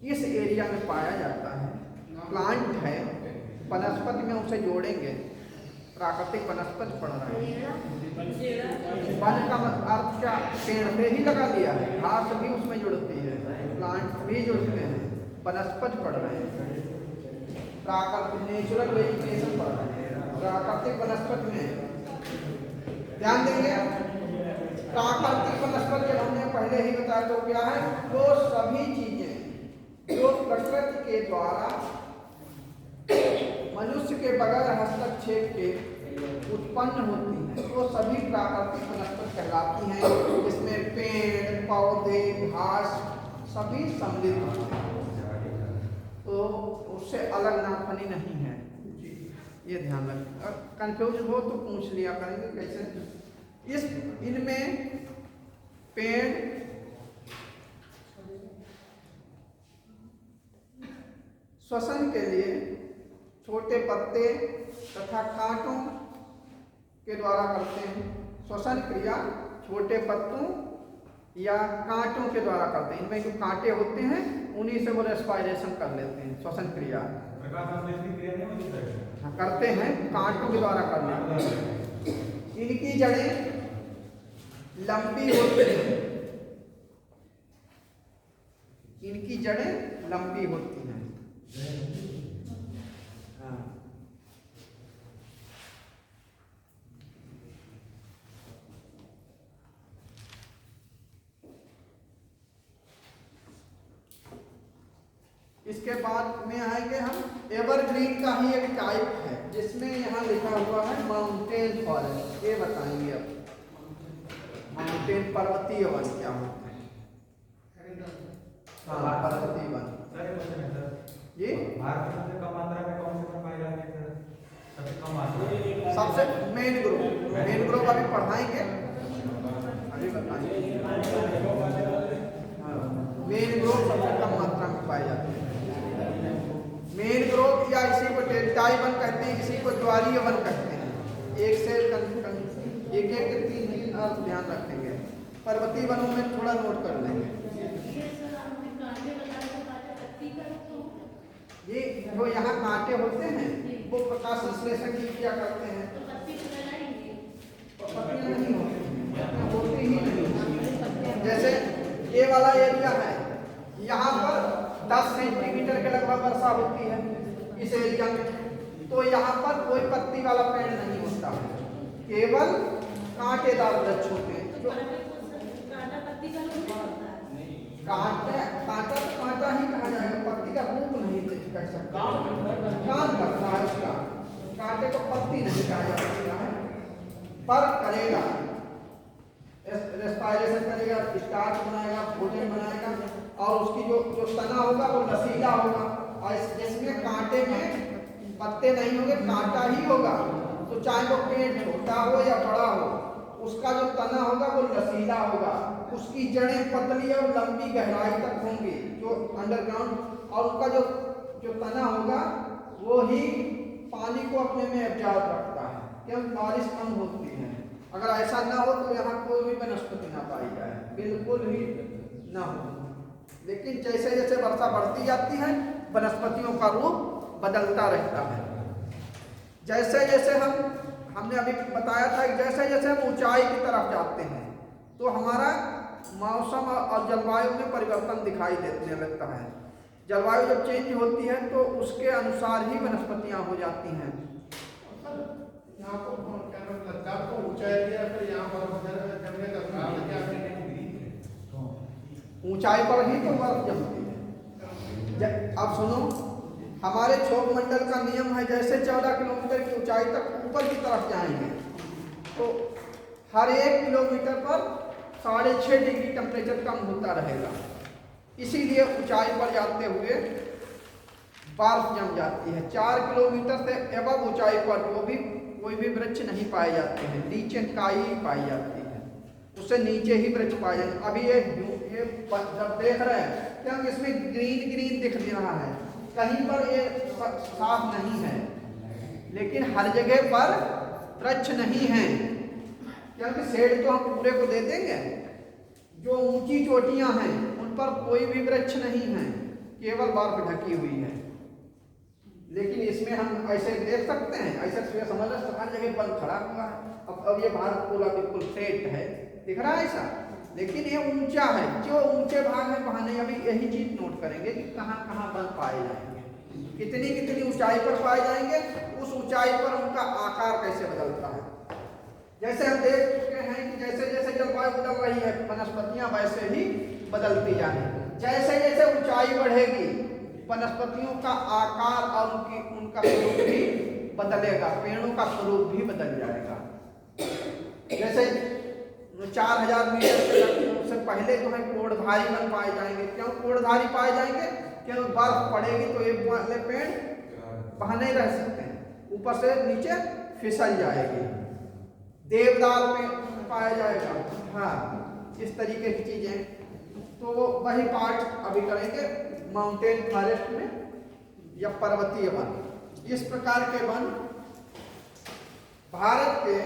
इस एरिया में पाया जाता है, प्लांट है, वनस्पति में उसे जोड़ेंगे, प्राकृतिक वनस्पति पढ़ रहे हैं। वन का अर्थ क्या, पेड़ पे ही लगा लिया है, घास भी उसमें जुड़ती है, प्लांट भी जुड़ते हैं, वनस्पति पढ़ रहे हैं, प्राकृतिक नेचुरल वेजिटेशन पढ़ रहे हैं, प्राकृतिक वनस्पति में ध्यान देंगे। प्राकृतिक वनस्पति हमने पहले ही बताया, तो क्या है, वो सभी चीजें जो प्रकृति के द्वारा मनुष्य के बगैर हस्तक्षेप के उत्पन्न होती हैं, वो सभी प्राकृतिक वनस्पति कहलाती हैं, जिसमें पेड़ पौधे घास सभी सम्मिलित होते हैं। तो उससे अलग नागफनी नहीं है, ये ध्यान रखें। और कंफ्यूज हो तो पूछ लिया करेंगे कैसे। इस इनमें पेड़ श्वसन के लिए छोटे पत्ते तथा कांटों के द्वारा करते हैं। श्वसन क्रिया छोटे पत्तों या कांटों के द्वारा करते हैं। इनमें जो कांटे होते हैं उन्हीं से वो रेस्पिरेशन कर लेते हैं, श्वसन क्रिया करते हैं, कांटों के द्वारा कर लेते हैं। इनकी जड़ें लंबी होती हैं, इनकी जड़ें लंबी होती हैं। हाँ। इसके बाद में आएंगे हम, एवरग्रीन का ही एक टाइप है जिसमें यहाँ लिखा हुआ है माउंटेन फॉरेस्ट। ये बताएंगे अब माउंटेन पर्वतीय वन क्या होता है। हाँ, पर्वतीय वन। ये भारत में सबसे कम मात्रा में कौन से पाए जाते हैं सर? सबसे कम मात्रा सबसे मेन ग्रुप अभी पढ़ाएंगे, अभी बताएंगे। मेन ग्रुप सबसे कम मात्रा में पाए जाते हैं। मेन ग्रुप या इसी को डेल्टाई वन कहते हैं, इसी को ज्वारीय वन कहते हैं। एक से एक तीन अर्थ ध्यान रखेंगे। पर्वतीय वनों में थोड़ा नोट कर लेंगे। ये जो यहाँ कांटे होते हैं वो प्रकाश संश्लेषण की क्रिया करते हैं, पत्तियां नहीं होती ही नहीं। जैसे ये वाला एरिया है, यहाँ पर 10 सेंटीमीटर के लगभग वर्षा होती है इस एरिया में, तो यहाँ पर कोई पत्ती वाला पेड़ नहीं होता, केवल कांटेदार वृक्ष होते हैं। जो कांटा ही कहा जाएगा, पत्ती का रूप नहीं कह सकते, काम करता है उसका, कांटे को पत्ती नहीं कहा जा सकता है, पर करेगा, रेस्पिरेशन करेगा, स्टार्च बनाएगा, भोजन बनाएगा, और उसकी जो तना होगा वो लसीला होगा। और जिसमें कांटे में पत्ते नहीं होंगे, कांटा ही होगा, तो चाहे वो पेड़ छोटा हो या बड़ा हो, उसका जो तना होगा वो लसीला होगा, उसकी जड़ें पतली और लंबी गहराई तक होंगी जो अंडरग्राउंड, और उसका जो तना होगा वो ही पानी को अपने में एब्जॉर्ब रखता है, क्योंकि बारिश कम होती है। अगर ऐसा ना हो तो यहाँ कोई भी वनस्पति ना पाई जाए, बिल्कुल ही ना हो। लेकिन जैसे जैसे वर्षा बढ़ती जाती है वनस्पतियों का रूप बदलता रहता है। जैसे जैसे हमने अभी बताया था कि जैसे जैसे हम ऊंचाई की तरफ जाते हैं तो हमारा मौसम और जलवायु में परिवर्तन दिखाई देने लगता है। जलवायु जब चेंज होती है तो उसके अनुसार ही वनस्पतियां हो जाती हैं। यहाँ को लद्दाख को ऊंचा एरिया, फिर यहाँ पर जमने का कारण क्या है? ऊंचाई पर ही तो बर्फ जमती है। अब सुनो, हमारे क्षोभ मंडल का नियम है, जैसे 14 किलोमीटर की ऊंचाई तक ऊपर की तरफ जाएंगे तो हर 1 किलोमीटर पर 6.5 डिग्री टेम्परेचर कम होता रहेगा। इसीलिए ऊंचाई पर जाते हुए बर्फ जम जाती है। 4 किलोमीटर से एबव ऊंचाई पर कोई भी वृक्ष नहीं पाए जाते हैं, नीचे काई पाई जाती है, उससे नीचे ही वृक्ष पाए जाते हैं। अभी ये जब देख रहे हैं क्या इसमें ग्रीन ग्रीन दिख रहा है, कहीं पर ये साफ नहीं है, लेकिन हर जगह पर वृक्ष नहीं है, क्योंकि शेड तो हम पूरे को दे देंगे। जो ऊंची चोटियां हैं उन पर कोई भी वृक्ष नहीं है, केवल बर्फ ढकी हुई है। लेकिन इसमें हम ऐसे देख सकते हैं, ऐसे समझ लो हर जगह बल खड़ा हुआ है। अब ये भारत पूरा बिल्कुल फ्लैट है, दिख रहा है ऐसा, लेकिन ये ऊंचा है। जो ऊंचे भाग में वहां नहीं, अभी यही चीज नोट करेंगे कि कहाँ कहाँ बल पाए जाएंगे, कितनी कितनी ऊंचाई पर पाए जाएंगे, उस ऊंचाई पर उनका आकार कैसे बदलता है। जैसे हम देख चुके हैं कि जैसे जैसे जलवायु बदल रही है, वनस्पतियां वैसे ही बदलती जाएंगी। जैसे जैसे ऊंचाई बढ़ेगी, वनस्पतियों का आकार और उनका स्वरूप भी बदलेगा, पेड़ों का स्वरूप भी बदल जाएगा। जैसे 4000 मीटर से पहले जो है कोढ़धारी वन पाए जाएंगे। क्यों कोढ़धारी पाए जाएंगे? क्योंकि बर्फ पड़ेगी तो ये वाले पेड़ वहां नहीं रह सकते हैं, ऊपर से नीचे फिसल जाएगी। देवदार पे पाया जाएगा। हाँ, इस तरीके की चीजें, तो वही पार्ट अभी करेंगे माउंटेन फॉरेस्ट में या पर्वतीय वन। इस प्रकार के वन भारत के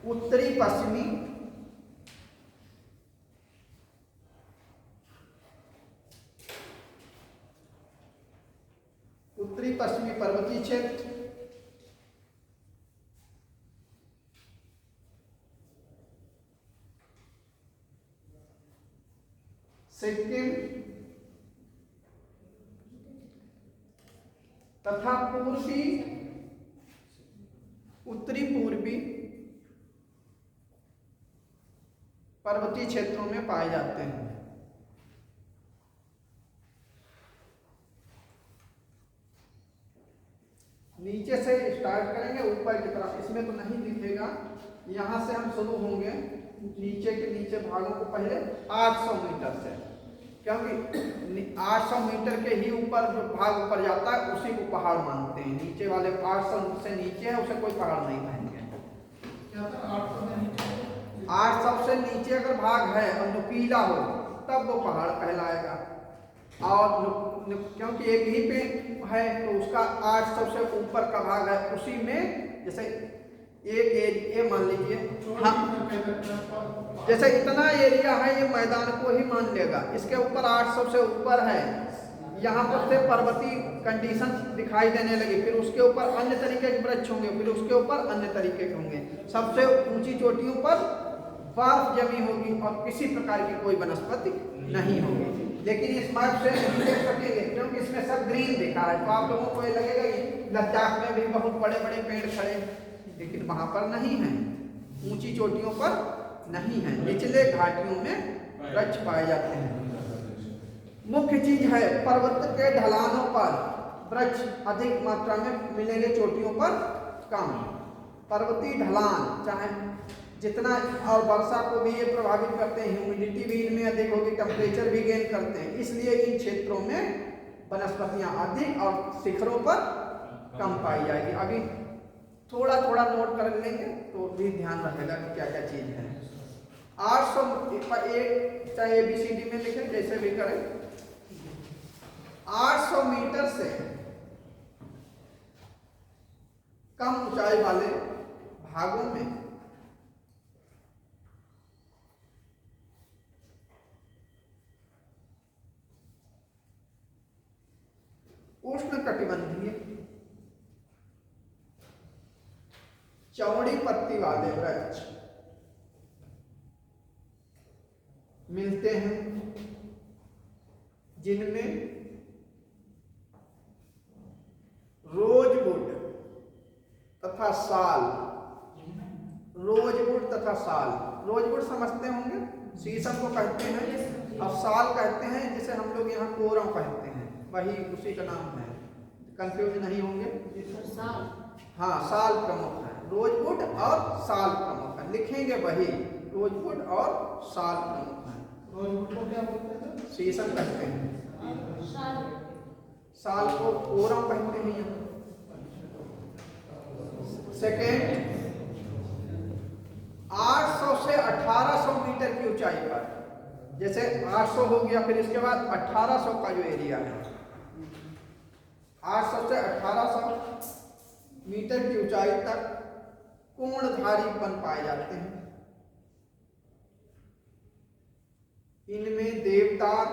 उत्तरी पश्चिमी पर्वतीय क्षेत्र, सिक्किम तथा उत्तरी पूर्वी पर्वतीय क्षेत्रों में पाए जाते हैं। नीचे से स्टार्ट करेंगे ऊपर की तरफ, इसमें तो नहीं दिखेगा, यहां से हम शुरू होंगे नीचे के नीचे भागों को पहले 800 मीटर से, क्योंकि 800 मीटर के ही ऊपर जो भाग ऊपर जाता है उसी को पहाड़ मानते हैं। नीचे वाले 800 से नीचे है उसे कोई पहाड़ नहीं कहेंगे। 800 से नीचे अगर भाग है और नुकीला हो तब वो पहाड़ कहलाएगा। और क्योंकि एक ही पे है तो उसका 800 से ऊपर का भाग है, उसी में जैसे ये मान लीजिए, हाँ, जैसे इतना एरिया है ये मैदान को ही मान लेगा, इसके ऊपर 800 से ऊपर है, यहाँ पर से पर्वतीय कंडीशन दिखाई देने लगी, फिर उसके ऊपर अन्य तरीके के वृक्ष होंगे, फिर उसके ऊपर अन्य तरीके के होंगे। सबसे ऊंची चोटियों पर बर्फ जमी होगी और किसी प्रकार की कोई वनस्पति नहीं होगी। लेकिन इस मैप से नहीं देख सकेंगे क्योंकि इसमें सब ग्रीन दिखा है, तो आप लोगों को ये लगेगा कि लद्दाख में भी बहुत बड़े बड़े पेड़ खड़े, लेकिन वहां पर नहीं है, ऊंची चोटियों पर नहीं है, निचले घाटियों में वृक्ष पाए जाते हैं। मुख्य चीज है पर्वत के ढलानों पर वृक्ष अधिक मात्रा में मिलेंगे, चोटियों पर कम। पर्वतीय ढलान चाहे जितना, और वर्षा को भी ये प्रभावित करते हैं, ह्यूमिडिटी भी इनमें अधिक होगी, टेम्परेचर भी गेन करते हैं, इसलिए इन क्षेत्रों में वनस्पतियां अधिक और शिखरों पर कम पाई जाएगी। अभी थोड़ा थोड़ा नोट कर लेंगे तो भी ध्यान रखेगा कि क्या क्या चीज है। 800 एक चाहे ABCD में लिखें जैसे भी करें, 800 मीटर से कम ऊंचाई वाले भागों में उष्णकटिबंधीय चौड़ी पत्ती वाले वृक्ष मिलते हैं, जिनमें रोजवुड तथा साल, रोजवुड तथा साल, रोजवुड समझते होंगे, शीशम को कहते हैं, अब साल कहते हैं जिसे हम लोग यहाँ कोरम कहते हैं, वही उसी का नाम है, कंफ्यूज नहीं होंगे। हाँ, साल प्रमुख है। रोजवुड और साल प्रमुख है, लिखेंगे वही, रोजवुड और साल प्रमुख है। रोजवुड को क्या बोलते हैं? शीशम कहते हैं, साल को ओरम कहते हैं यहाँ। सेकेंड, 800 से 1800 मीटर की ऊंचाई पर, जैसे 800 हो गया, फिर इसके बाद 1800 का जो एरिया है, 800 से 1800 मीटर की ऊंचाई तक कोणधारी वन पाए जाते हैं। इनमें देवदार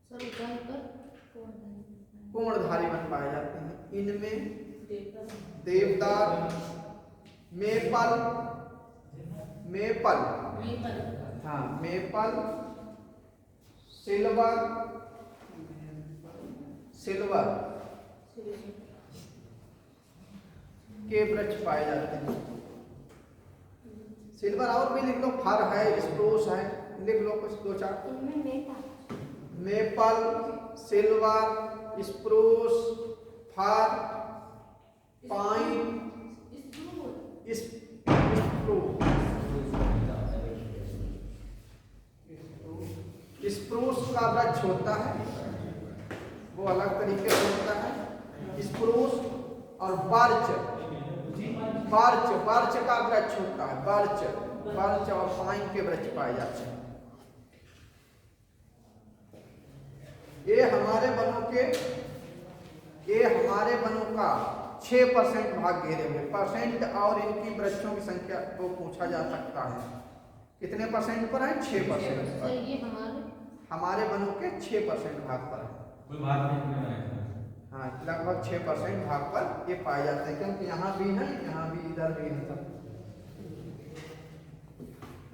सर ऊंचाई पर कोणधारी वन पाए जाते हैं। इनमें देवदार, मेपल, हाँ मेपल, सिल्वर के वृक्ष पाए जाते हैं। सिल्वर और भी लिख लो, फर है, स्प्रूस है, लिख लो कुछ दो चार। मेपल, सिल्वर, स्प्रूस, फर, पाइन, स्प्रूस का वृक्ष होता है, वो अलग तरीके से होता है। स्प्रूस और बर्च का वृक्ष होता है, बर्च और पाइन के वृक्ष पाए जाते हैं। ये हमारे वनों का 6% भाग घेरे हुए। परसेंट और इनकी वृक्षों की संख्या को पूछा जा सकता है, कितने परसेंट पर है? 6% पर। ये हमारे वनों के 6% भाग पर है। कोई बात नहीं, हाँ, लगभग 6% भाग पर ये पाए जाते हैं, क्योंकि यहाँ भी है, यहाँ भी, इधर भी है सब।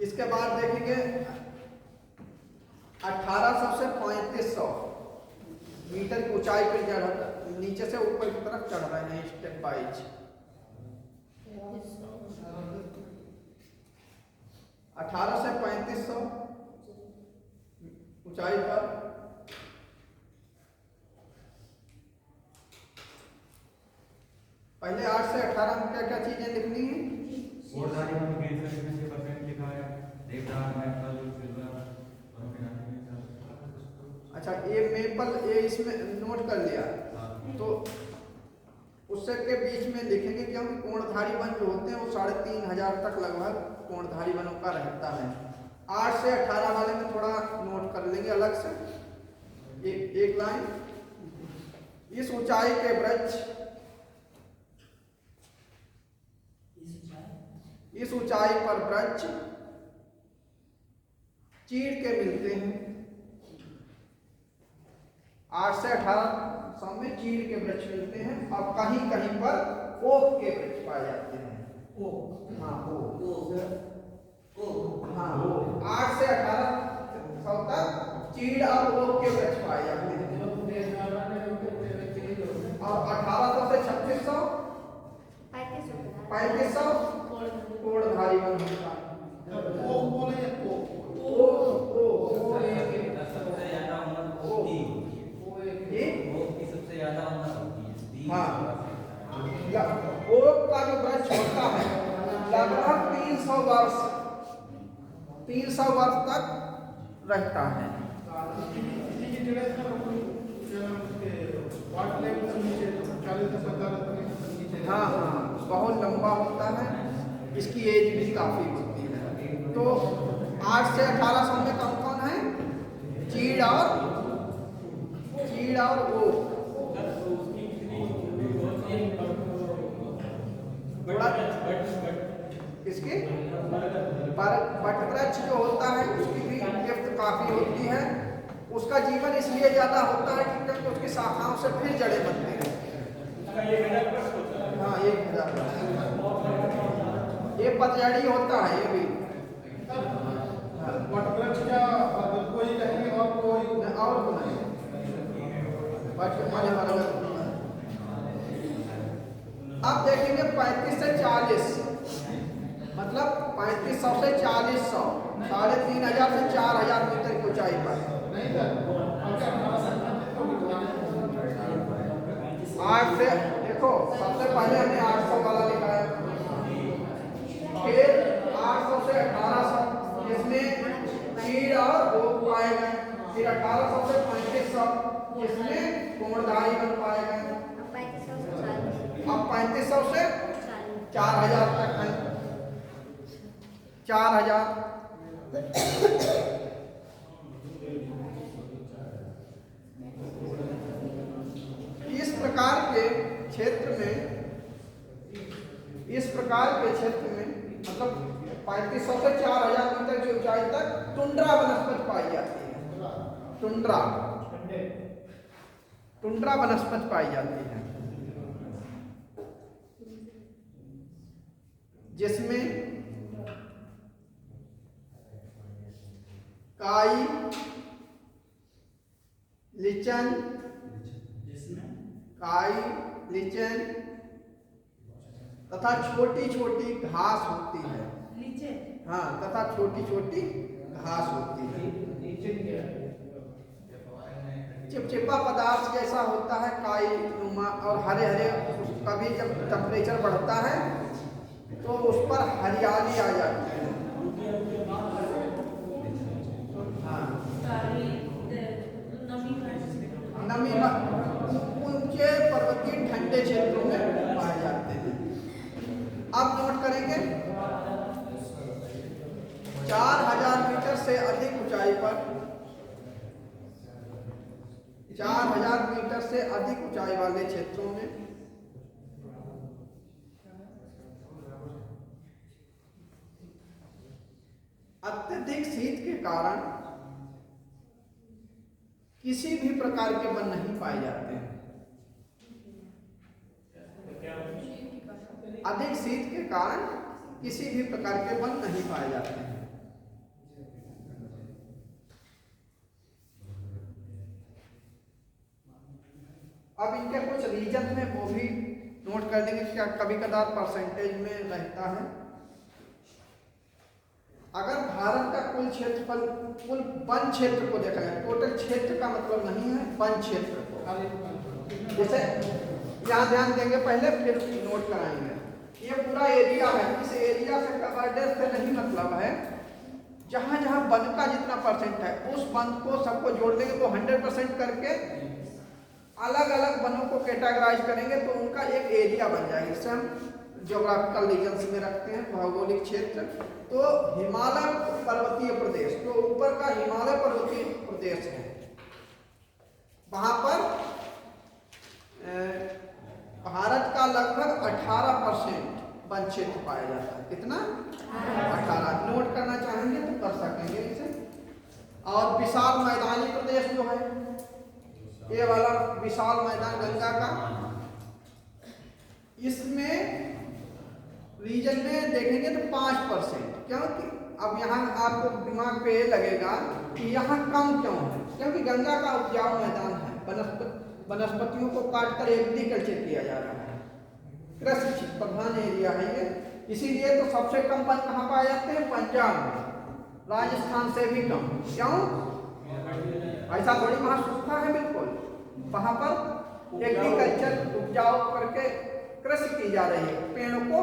इसके बाद देखेंगे 1800 से 3500 मीटर की ऊंचाई पर नीचे से ऊपर की तरफ चढ़ रहे हैं स्टेप वाइज। 1800 से 3500 ऊंचाई पर पहले 8 से 18 में क्या क्या चीजें लिखनी है? कोणधारी वन में 6% लिखा है, देवदार, मेपल, सिल्वर। अच्छा, ये मेपल, ये इसमें नोट कर लिया, तो उससे के बीच में लिखेंगे, क्योंकि कोणधारी वन जो होते हैं वो 3500 तक लगभग कोणधारी वनों का रहता है। 8 से 18 वाले में थोड़ा नोट कर लेंगे अलग से, एक लाइन। इस ऊंचाई के वृक्ष, इस ऊंचाई पर वृक्ष चीड़ के मिलते हैं। 8 से 1800 में चीड़ के वृक्ष मिलते हैं, और कहीं कहीं पर ओक के वृक्ष पाए जाते हैं। हाँ, हाँ, 8 से 1800 तक चीड़ और ओक के वृक्ष पाए जाते हैं। और 1800 से 3600 कोणधारी वन होता है। ओक बोले या ओक? हाँ, ओक का जो वृक्ष होता है लगभग 300 वर्ष तक रहता है। हाँ हाँ, बहुत लंबा होता है, इसकी एज भी काफी होती है। तो 8 से 1800 में कौन कौन है? चीड़ और ओक। इसके बट वृक्ष जो होता है उसकी भी गिफ्ट काफी होती है। उसका जीवन इसलिए ज्यादा होता है क्योंकि उसकी शाखाओं से फिर जड़ें बनती हैं। हाँ, 1000। ये पतझड़ी होता है, ये भी। वटवृक्ष क्या कोई कहेंगे और कोई और को नहीं, अब देखेंगे 35 से 40, मतलब 3500 से 4000, 3500 से 4000 मीटर की ऊंचाई पर। नहीं सर, 8 से देखो, सबसे पहले हमने 800 वाला लिखा है, फिर 800 से 1800 जिसमें चीड़ और भोग पाए गए, फिर 1800 से 3500 जिसमें कोणधारी बन पाए गए। अब 3500 से 4000 तक है, 4000। इस प्रकार के क्षेत्र में मतलब 3500 से 4000 मीटर की ऊंचाई तक टुंड्रा वनस्पति पाई जाती है। टुंड्रा वनस्पति पाई जाती है, जिसमें काई, लिचन, तथा छोटी छोटी घास होती है। हाँ, तथा छोटी छोटी घास होती है। चिपचिपा पदार्थ जैसा होता है काई नुमा, और हरे हरे, कभी जब टेम्परेचर बढ़ता है तो उस पर हरियाली आ जाती है। हाँ, नमी ऊंचे पर्वतीय ठंडे क्षेत्रों में पाए जाते हैं। अब नोट करेंगे 4000 मीटर से अधिक ऊंचाई पर, 4000 मीटर से अधिक ऊंचाई वाले क्षेत्रों में अत्यधिक शीत के कारण किसी भी प्रकार के वन नहीं पाए जाते हैं। अधिक शीत के कारण किसी भी प्रकार के वन नहीं पाए जाते हैं। अब इनके कुछ रीजन में वो भी नोट कर लेंगे, क्या कभी कदार परसेंटेज में रहता है। अगर भारत का कुल क्षेत्रफल, कुल वन क्षेत्र को देखा जाए, टोटल क्षेत्र का मतलब नहीं है, वन क्षेत्र को, जैसे यहाँ ध्यान देंगे पहले फिर नोट कराएंगे। ये पूरा एरिया है, इस एरिया से कवर्ड से नहीं मतलब है, जहाँ जहाँ वन का जितना परसेंट है उस वन को सबको जोड़ देंगे तो 100% करके अलग अलग वनों को कैटेगराइज करेंगे तो उनका एक एरिया बन जाएगा। इससे हम ज्योग्राफिकल रीजन्स में रखते हैं, भौगोलिक क्षेत्र। तो हिमालय पर्वतीय प्रदेश, तो ऊपर का हिमालय पर्वतीय प्रदेश है, वहां पर भारत का लगभग 18% वन क्षेत्र पाया जाता है। कितना? 18। नोट करना चाहेंगे तो कर सकेंगे इसे। और विशाल मैदानी प्रदेश जो है, ये वाला विशाल मैदान गंगा का, इसमें रीजन में देखेंगे तो 5%। क्योंकि अब यहाँ आपको दिमाग पे ये लगेगा कि यहाँ कम क्यों है, क्योंकि गंगा का उपजाऊ मैदान है, वनस्पतियों को काटकर एग्रीकल्चर किया जा रहा है, कृषि प्रधान एरिया है ये। इसीलिए तो सबसे कम वन कहाँ पाए जाते हैं? पंजाब में, राजस्थान से भी कम। क्यों? ऐसा थोड़ी, वहाँ सूखा है बिल्कुल, वहाँ पर एग्रीकल्चर उपजाऊ करके कृषि की जा रही है, पेड़ों को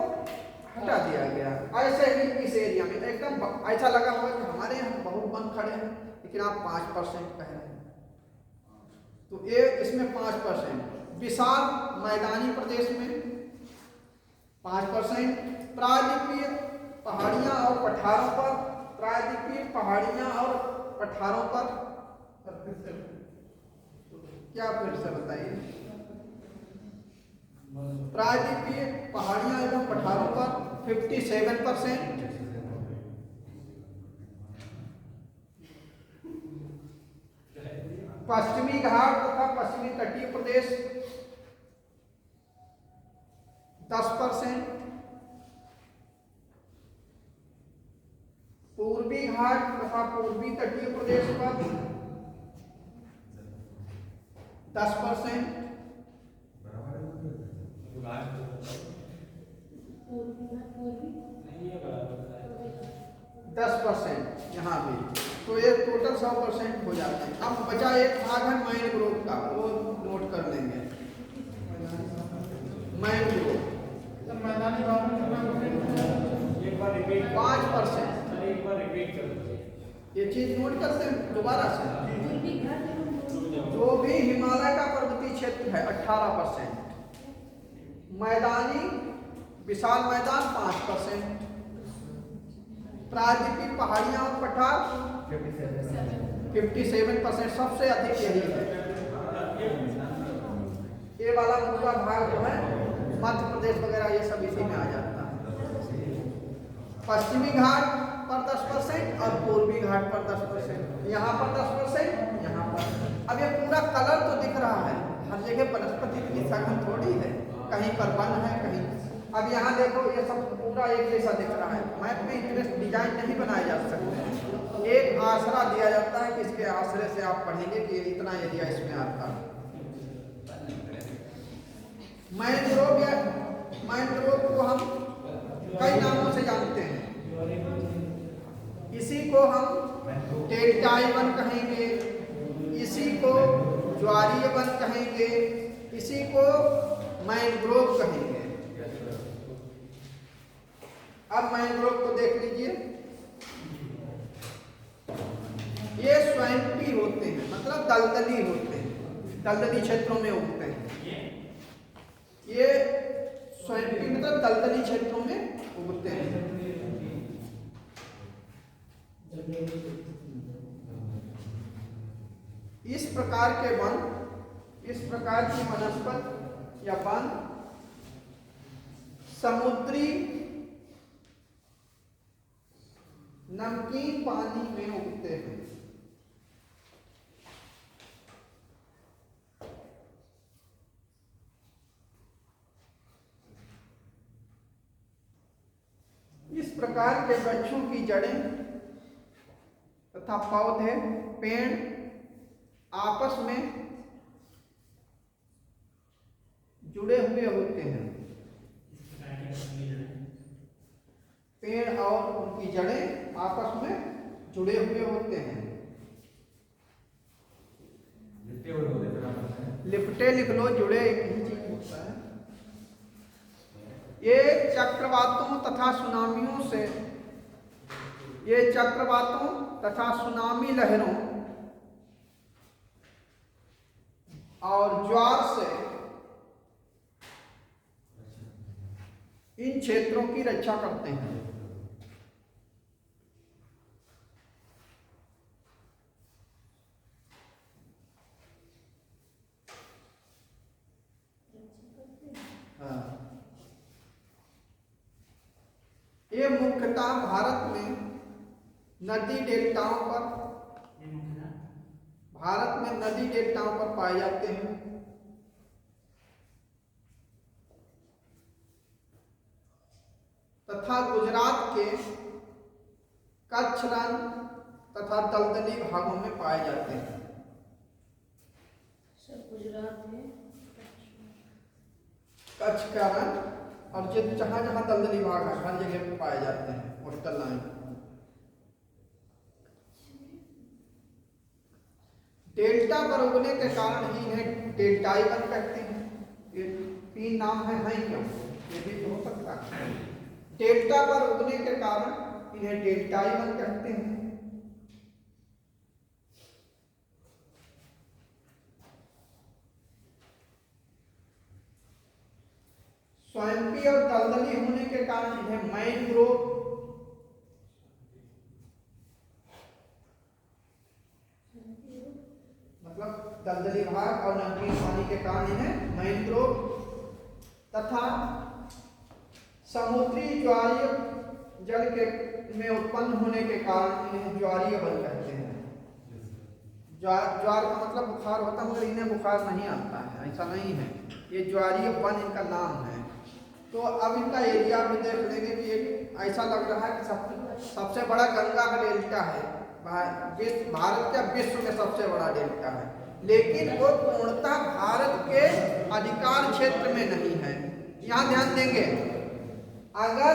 हटा दिया गया। ऐसे ही इस एरिया में एकदम ऐसा लगा हुआ कि हमारे यहाँ बहुत वन खड़े हैं, लेकिन आप 5% कह रहे हैं, तो ये इसमें 5%। विशाल मैदानी प्रदेश में 5%, प्रायद्वीपीय पहाड़ियाँ और पठारों पर, प्रायद्वीपीय पहाड़ियाँ और पठारों पर, क्या फिर से बताइए? प्रायद्वीपीय पहाड़ियां एवं पठारों पर 57%, पश्चिमी घाट तथा पश्चिमी तटीय प्रदेश 10%, पूर्वी घाट तथा पूर्वी तटीय प्रदेश पर 10%, 10% यहाँ भी, तो ये टोटल 100% हो जाते हैं। अब बचा एक भाग है मैनग्रोव का, वो नोट कर लेंगे। मैंग्रोव सर मैदानी भाग में कितना परसेंट? एक बार रिपीट 5%। सर एक बार रिपीट कर दीजिए। ये चीज नोट करते हैं दोबारा से। पूर्वी घाट जो भी हिमालय का पर्वतीय क्षेत्र है 18%, मैदानी विशाल मैदान 5%, प्रायद्वीपीय पहाड़ियां और पठार 57%, सबसे अधिक यही है। ये वाला पूरा भाग जो है मध्य प्रदेश वगैरह ये सब इसी में आ जाता है। पश्चिमी घाट पर 10% और पूर्वी घाट पर 10%, यहाँ पर 10%, यहाँ पर। अब ये पूरा कलर तो दिख रहा है, हर जगह वनस्पति की सघन थोड़ी है, कहीं पर वन है कहीं। अब यहाँ देखो ये सब पूरा एक जैसा दिख रहा है। मैप में इतने डिजाइन नहीं बनाए जा सकते, एक आसरा दिया जाता है कि इसके आसरे से आप पढ़ेंगे कि इतना एरिया इसमें आता है। मैंग्रोव को हम कई नामों से जानते हैं। इसी को हम डेल्टाई वन कहेंगे, इसी को ज्वारीय वन कहेंगे, इसी को मैंग्रोव कहेंगे। अब मैंग्रोव को देख लीजिए, ये स्वयंपी होते हैं, मतलब दलदली होते हैं, दलदली क्षेत्रों में उगते हैं। ये स्वयंपी मतलब दलदली क्षेत्रों में उगते हैं। इस प्रकार के वन, इस प्रकार की वनस्पति या वन समुद्री नमकीन पानी में उगते हैं। इस प्रकार के वृक्षों की जड़ें तथा पौधे, पेड़ आपस में जुड़े हुए होते हैं। पेड़ और उनकी जड़ें आपस में जुड़े हुए होते हैं। लिपटे लिख लो, जुड़े एक ही चीज होता है। ये चक्रवातों तथा सुनामियों से, ये चक्रवातों तथा सुनामी लहरों और ज्वार से इन क्षेत्रों की रक्षा करते हैं। ये मुख्यतः भारत में नदी डेल्टाओं पर, भारत में नदी डेल्टाओं पर पाए जाते हैं। तथा गुजरात के कच्छ रण तथा दलदली भागों में पाए जाते हैं। सब गुजरात में कच्छ का रण और जहाँ जहाँ दलदली भाग है हर जगह पे पाए जाते हैं कोस्टल लाइन। डेल्टा पर उगने के कारण ही इन्हें डेल्टाई वन कहते हैं। ये 3 नाम है क्यों, ये भी हो सकता है। डेल्टा पर उगने के कारण इन्हें डेल्टाई वन कहते हैं। स्वयंपी और दलदली होने के कारण इन्हें मैंग्रोव, मतलब दलदली भाग और नमकीन पानी के कारण इन्हें मैंग्रोव, तथा समुद्री ज्वारीय जल के में उत्पन्न होने के कारण इन्हें ज्वारीय वन कहते हैं। ज्वार का मतलब बुखार होता है, मगर इन्हें बुखार नहीं आता है, ऐसा नहीं है। ये ज्वारीय वन इनका नाम है। तो अब इनका एरिया भी देख लेंगे कि एक ऐसा लग रहा है कि सबसे बड़ा गंगा का डेल्टा है, भारत का विश्व में सबसे बड़ा डेल्टा है, लेकिन वो पूर्णतः भारत के अधिकार क्षेत्र में नहीं है। यहाँ ध्यान देंगे, अगर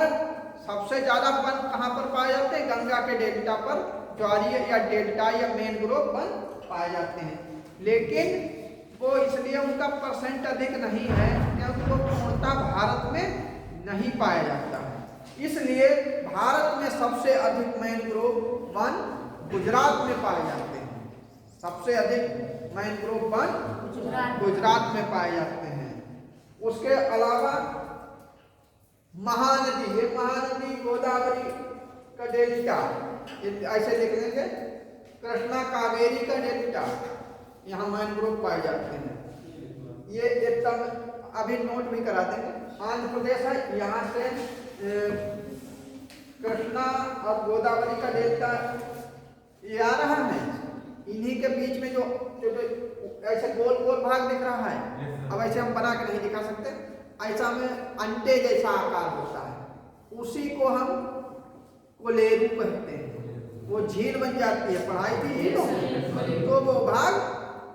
सबसे ज्यादा वन कहाँ पर पाए जाते हैं, गंगा के डेल्टा पर ज्वारीय या डेल्टा या मैंग्रोव वन पाए जाते हैं। लेकिन वो इसलिए उनका परसेंट अधिक नहीं है क्योंकि वो पूर्णतः भारत में नहीं पाया जाता है। इसलिए भारत में सबसे अधिक मैंग्रोव वन गुजरात में पाए जाते हैं। सबसे अधिक मैंग्रोव वन गुजरात में पाए जाते हैं। उसके अलावा महानदी, ये महानदी गोदावरी का डेल्टा, ऐसे लिख लेंगे, कृष्णा कावेरी का डेल्टा, यहाँ मैंग्रोव पाए जाते हैं। ये एकदम अभी नोट भी करा देंगे। आंध्र प्रदेश है, यहाँ से कृष्णा और गोदावरी का डेल्टा ये आ रहा है। इन्हीं के बीच में जो ऐसे गोल गोल भाग दिख रहा है, अब ऐसे हम बना के नहीं दिखा सकते, ऐसा में अंडे जैसा आकार होता है, उसी को हम कोलेरू कहते हैं। वो झील बन जाती है, पढ़ाई थी झीलों में, तो वो भाग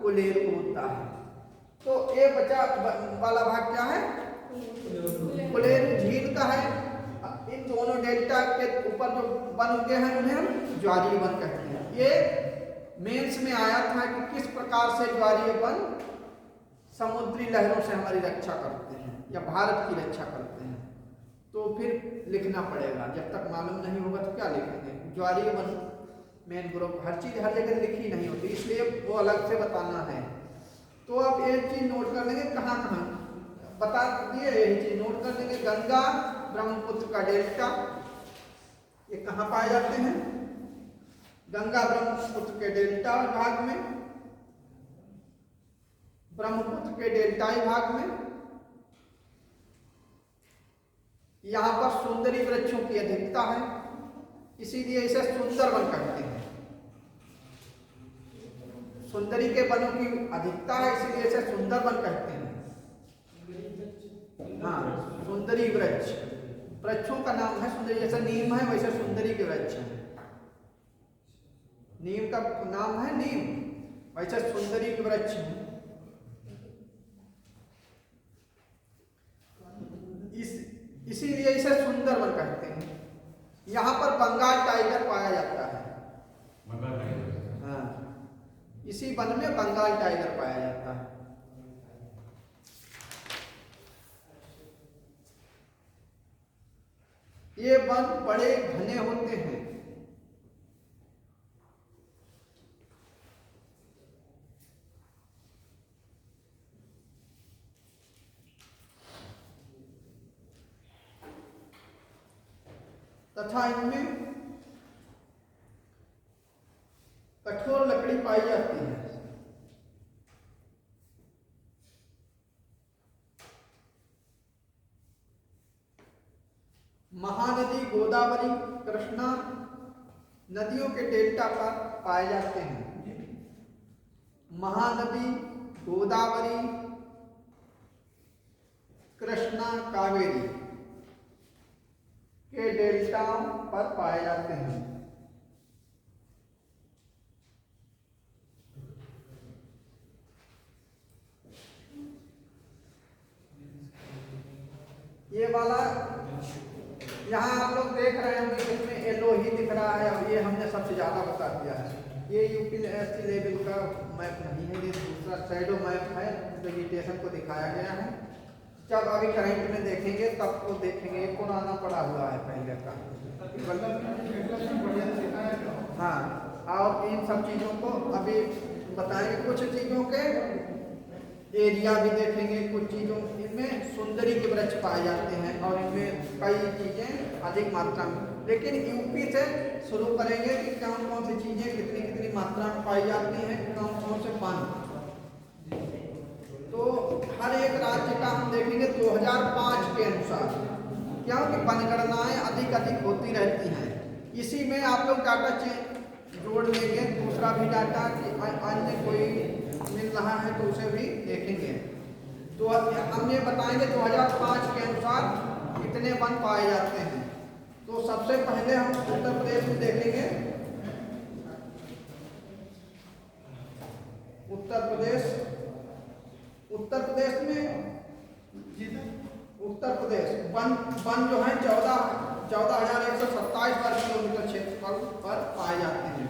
कोलेरू होता है। तो ये बचा वाला भाग क्या है? कोलेरू झील का है। इन दोनों डेल्टा के ऊपर जो वन उगे हैं उन्हें हम ज्वारीय वन कहते हैं। ये मेंस में आया था कि किस प्रकार से ज्वारीय वन समुद्री लहरों से हमारी रक्षा करते हैं या भारत की रक्षा करते हैं। तो फिर लिखना पड़ेगा, जब तक मालूम नहीं होगा तो क्या लिखेंगे? ज्वारीय वन मैंग्रोव, हर चीज हर जगह लिखी नहीं होती, इसलिए वो अलग से बताना है। तो अब एक चीज नोट कर लेंगे, कहाँ कहाँ बता दिए, यही चीज नोट कर लेंगे। गंगा ब्रह्मपुत्र का डेल्टा, ये कहाँ पाए जाते हैं? गंगा ब्रह्मपुत्र के डेल्टा भाग में, ब्रह्मपुत्र के डेल्टाई भाग में। यहाँ पर सुंदरी वृक्षों की अधिकता है, इसीलिए इसे सुंदर वन कहते हैं। सुंदरी के वनों की अधिकता है, इसीलिए इसे सुंदर वन कहते हैं। हाँ, सुंदरी वृक्ष, वृक्षों का नाम है सुंदरी। जैसे नीम है वैसे सुंदरी के वृक्ष है। नीम का नाम है नीम, वैसे सुंदरी के वृक्ष है। इसीलिए इसे सुंदर वन कहते हैं। यहाँ पर बंगाल टाइगर पाया जाता है। हाँ, इसी वन में बंगाल टाइगर पाया जाता है। ये वन बड़े घने होते हैं। तथा इनमें कठोर लकड़ी पाई जाती है। महानदी गोदावरी, कृष्णा नदियों के डेल्टा पर पाए जाते हैं। महानदी गोदावरी, कृष्णा, कावेरी के डेल्टाओं पर पाए जाते हैं। ये वाला यहाँ आप लोग देख रहे होंगे, इसमें येलो ही दिख रहा है, और ये हमने सबसे ज़्यादा बता दिया है। ये यूपीएससी लेवल का मैप नहीं है, ये दूसरा शैडो मैप है, वेजिटेशन को दिखाया गया है। जब अभी करंट में देखेंगे तब तो देखेंगे, ये पुराना पड़ा हुआ है पहले का। हाँ, और इन सब चीज़ों को अभी बताएंगे। कुछ चीज़ों के एरिया भी देखेंगे, कुछ चीज़ों इनमें सुंदरी के वृक्ष पाए जाते हैं और इनमें कई चीज़ें अधिक मात्रा में। लेकिन यूपी से शुरू करेंगे कि कौन कौन सी चीज़ें कितनी कितनी मात्रा में पाई जाती हैं, कौन कौन से वन। तो हर एक राज्य का हम देखेंगे 2005 के अनुसार, क्योंकि जनगणनाएं अधिक होती रहती हैं। इसी में आप लोग डाटा जोड़ लेंगे, दूसरा भी डाटा कि अन्य कोई मिल रहा है तो उसे भी देखेंगे। तो हम ये बताएंगे 2005 के अनुसार कितने वन पाए जाते हैं। तो सबसे पहले हम उत्तर प्रदेश में देखेंगे। उत्तर प्रदेश में उत्तर प्रदेश वन जो है 14,127 वर्ग किलोमीटर क्षेत्रफल पर पाए जाते हैं।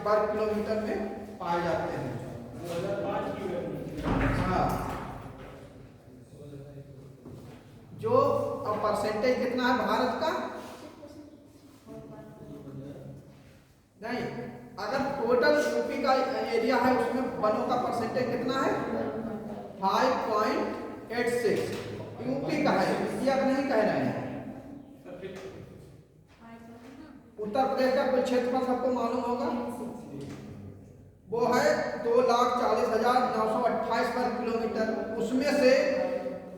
वर्ग किलोमीटर में पाए जाते हैं। 2005 की वैल्यू। हाँ, जो परसेंटेज कितना है भारत का, नहीं, अगर टोटल यूपी का एरिया है उसमें वनों का परसेंटेज कितना है 5.86। यूपी का है, इंडिया का नहीं कह रहे हैं। उत्तर प्रदेश का कुल क्षेत्रफल सबको मालूम होगा, वो है 2,40,928 वर्ग किलोमीटर। उसमें से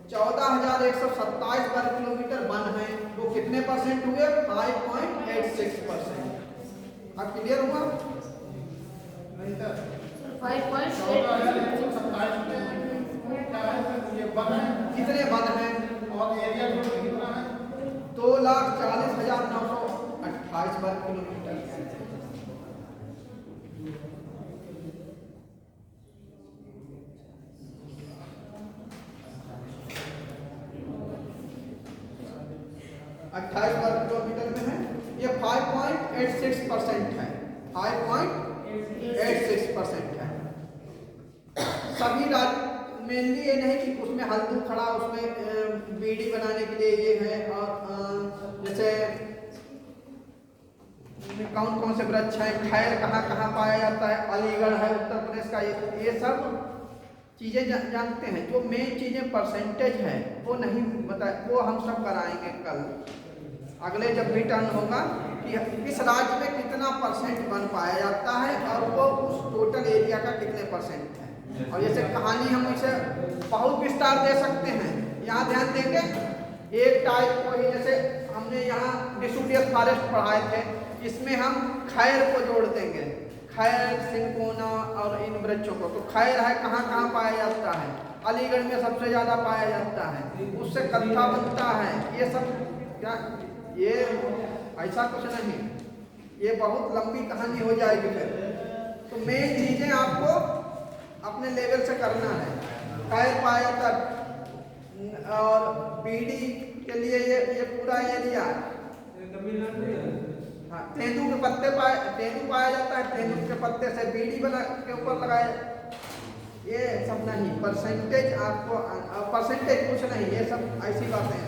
14,127 वर्ग किलोमीटर वन है, वो कितने परसेंट हुए 5.86%। अब क्लियर हुआ? नहीं सर, 5.8 14,127 में क्या है सर, ये वन है कितने वन हैं? और एरिया टोटल कितना है? 2,40,928 वर्ग किलोमीटर। वर्ग किलोमीटर में है, ये 5.86% है, 5.86% है। सभी राज्य मेनली ये नहीं कि उसमें हल्दू खड़ा, उसमें बीड़ी बनाने के लिए ये है, और जैसे कौन कौन से वृक्ष हैं, खैर कहाँ कहाँ पाया जाता है, अलीगढ़ है उत्तर प्रदेश का, ये सब चीज़ें जानते हैं। जो मेन चीज़ें परसेंटेज है वो नहीं बताए, वो हम सब कराएंगे कल अगले जब भी टर्न होगा कि किस राज्य में कितना परसेंट बन पाया जाता है और वो उस टोटल एरिया का कितने परसेंट है। और जैसे कहानी हम इसे बहुत विस्तार दे सकते हैं। यहाँ ध्यान देंगे एक टाइप को ही, जैसे हमने यहाँ डिसुडियस फॉरेस्ट पढ़ाए थे, इसमें हम खैर को जोड़ देंगे, खैर, सिंकोना और इन वृक्षों को। तो खैर है कहाँ कहाँ पाया जाता है, अलीगढ़ में सबसे ज़्यादा पाया जाता है, उससे कत्था बनता है, ये सब क्या, ये ऐसा कुछ नहीं, ये बहुत लंबी कहानी हो जाएगी फिर। तो मेन चीज़ें आपको अपने लेवल से करना है। खैर पाया जाता, और बीड़ी के लिए ये पूरा एरिया, हाँ, तेंदू के पत्ते तेंदू पाया जाता है, तेंदू के पत्ते से बीड़ी बना के ऊपर लगाए, ये सब नहीं। परसेंटेज आपको, परसेंटेज कुछ नहीं, ये सब ऐसी बातें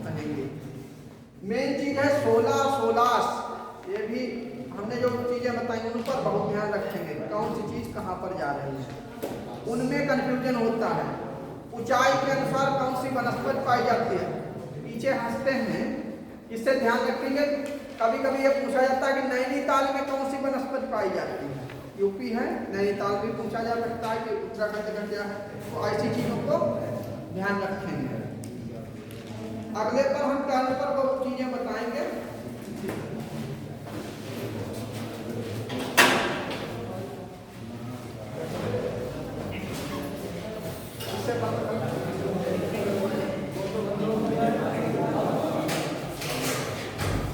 बनेंगी। मेन चीज है 16 ये भी हमने जो चीजें बताई उन पर बहुत ध्यान रखेंगे, कौन सी चीज कहाँ पर जा रही है, उनमें कंफ्यूजन होता है। ऊंचाई के अनुसार कौन सी वनस्पति पाई जाती है, पीछे हंसते हैं, इससे ध्यान रखेंगे। कभी कभी ये पूछा जाता है कि नैनीताल में कौन सी वनस्पति पाई जाती है, यूपी है, नैनीताल भी पूछा जा सकता है कि उत्तराखंड का क्या है। तो ऐसी चीजों को ध्यान रखेंगे। अगले पर हम टर्न पर वो चीजें बताएंगे।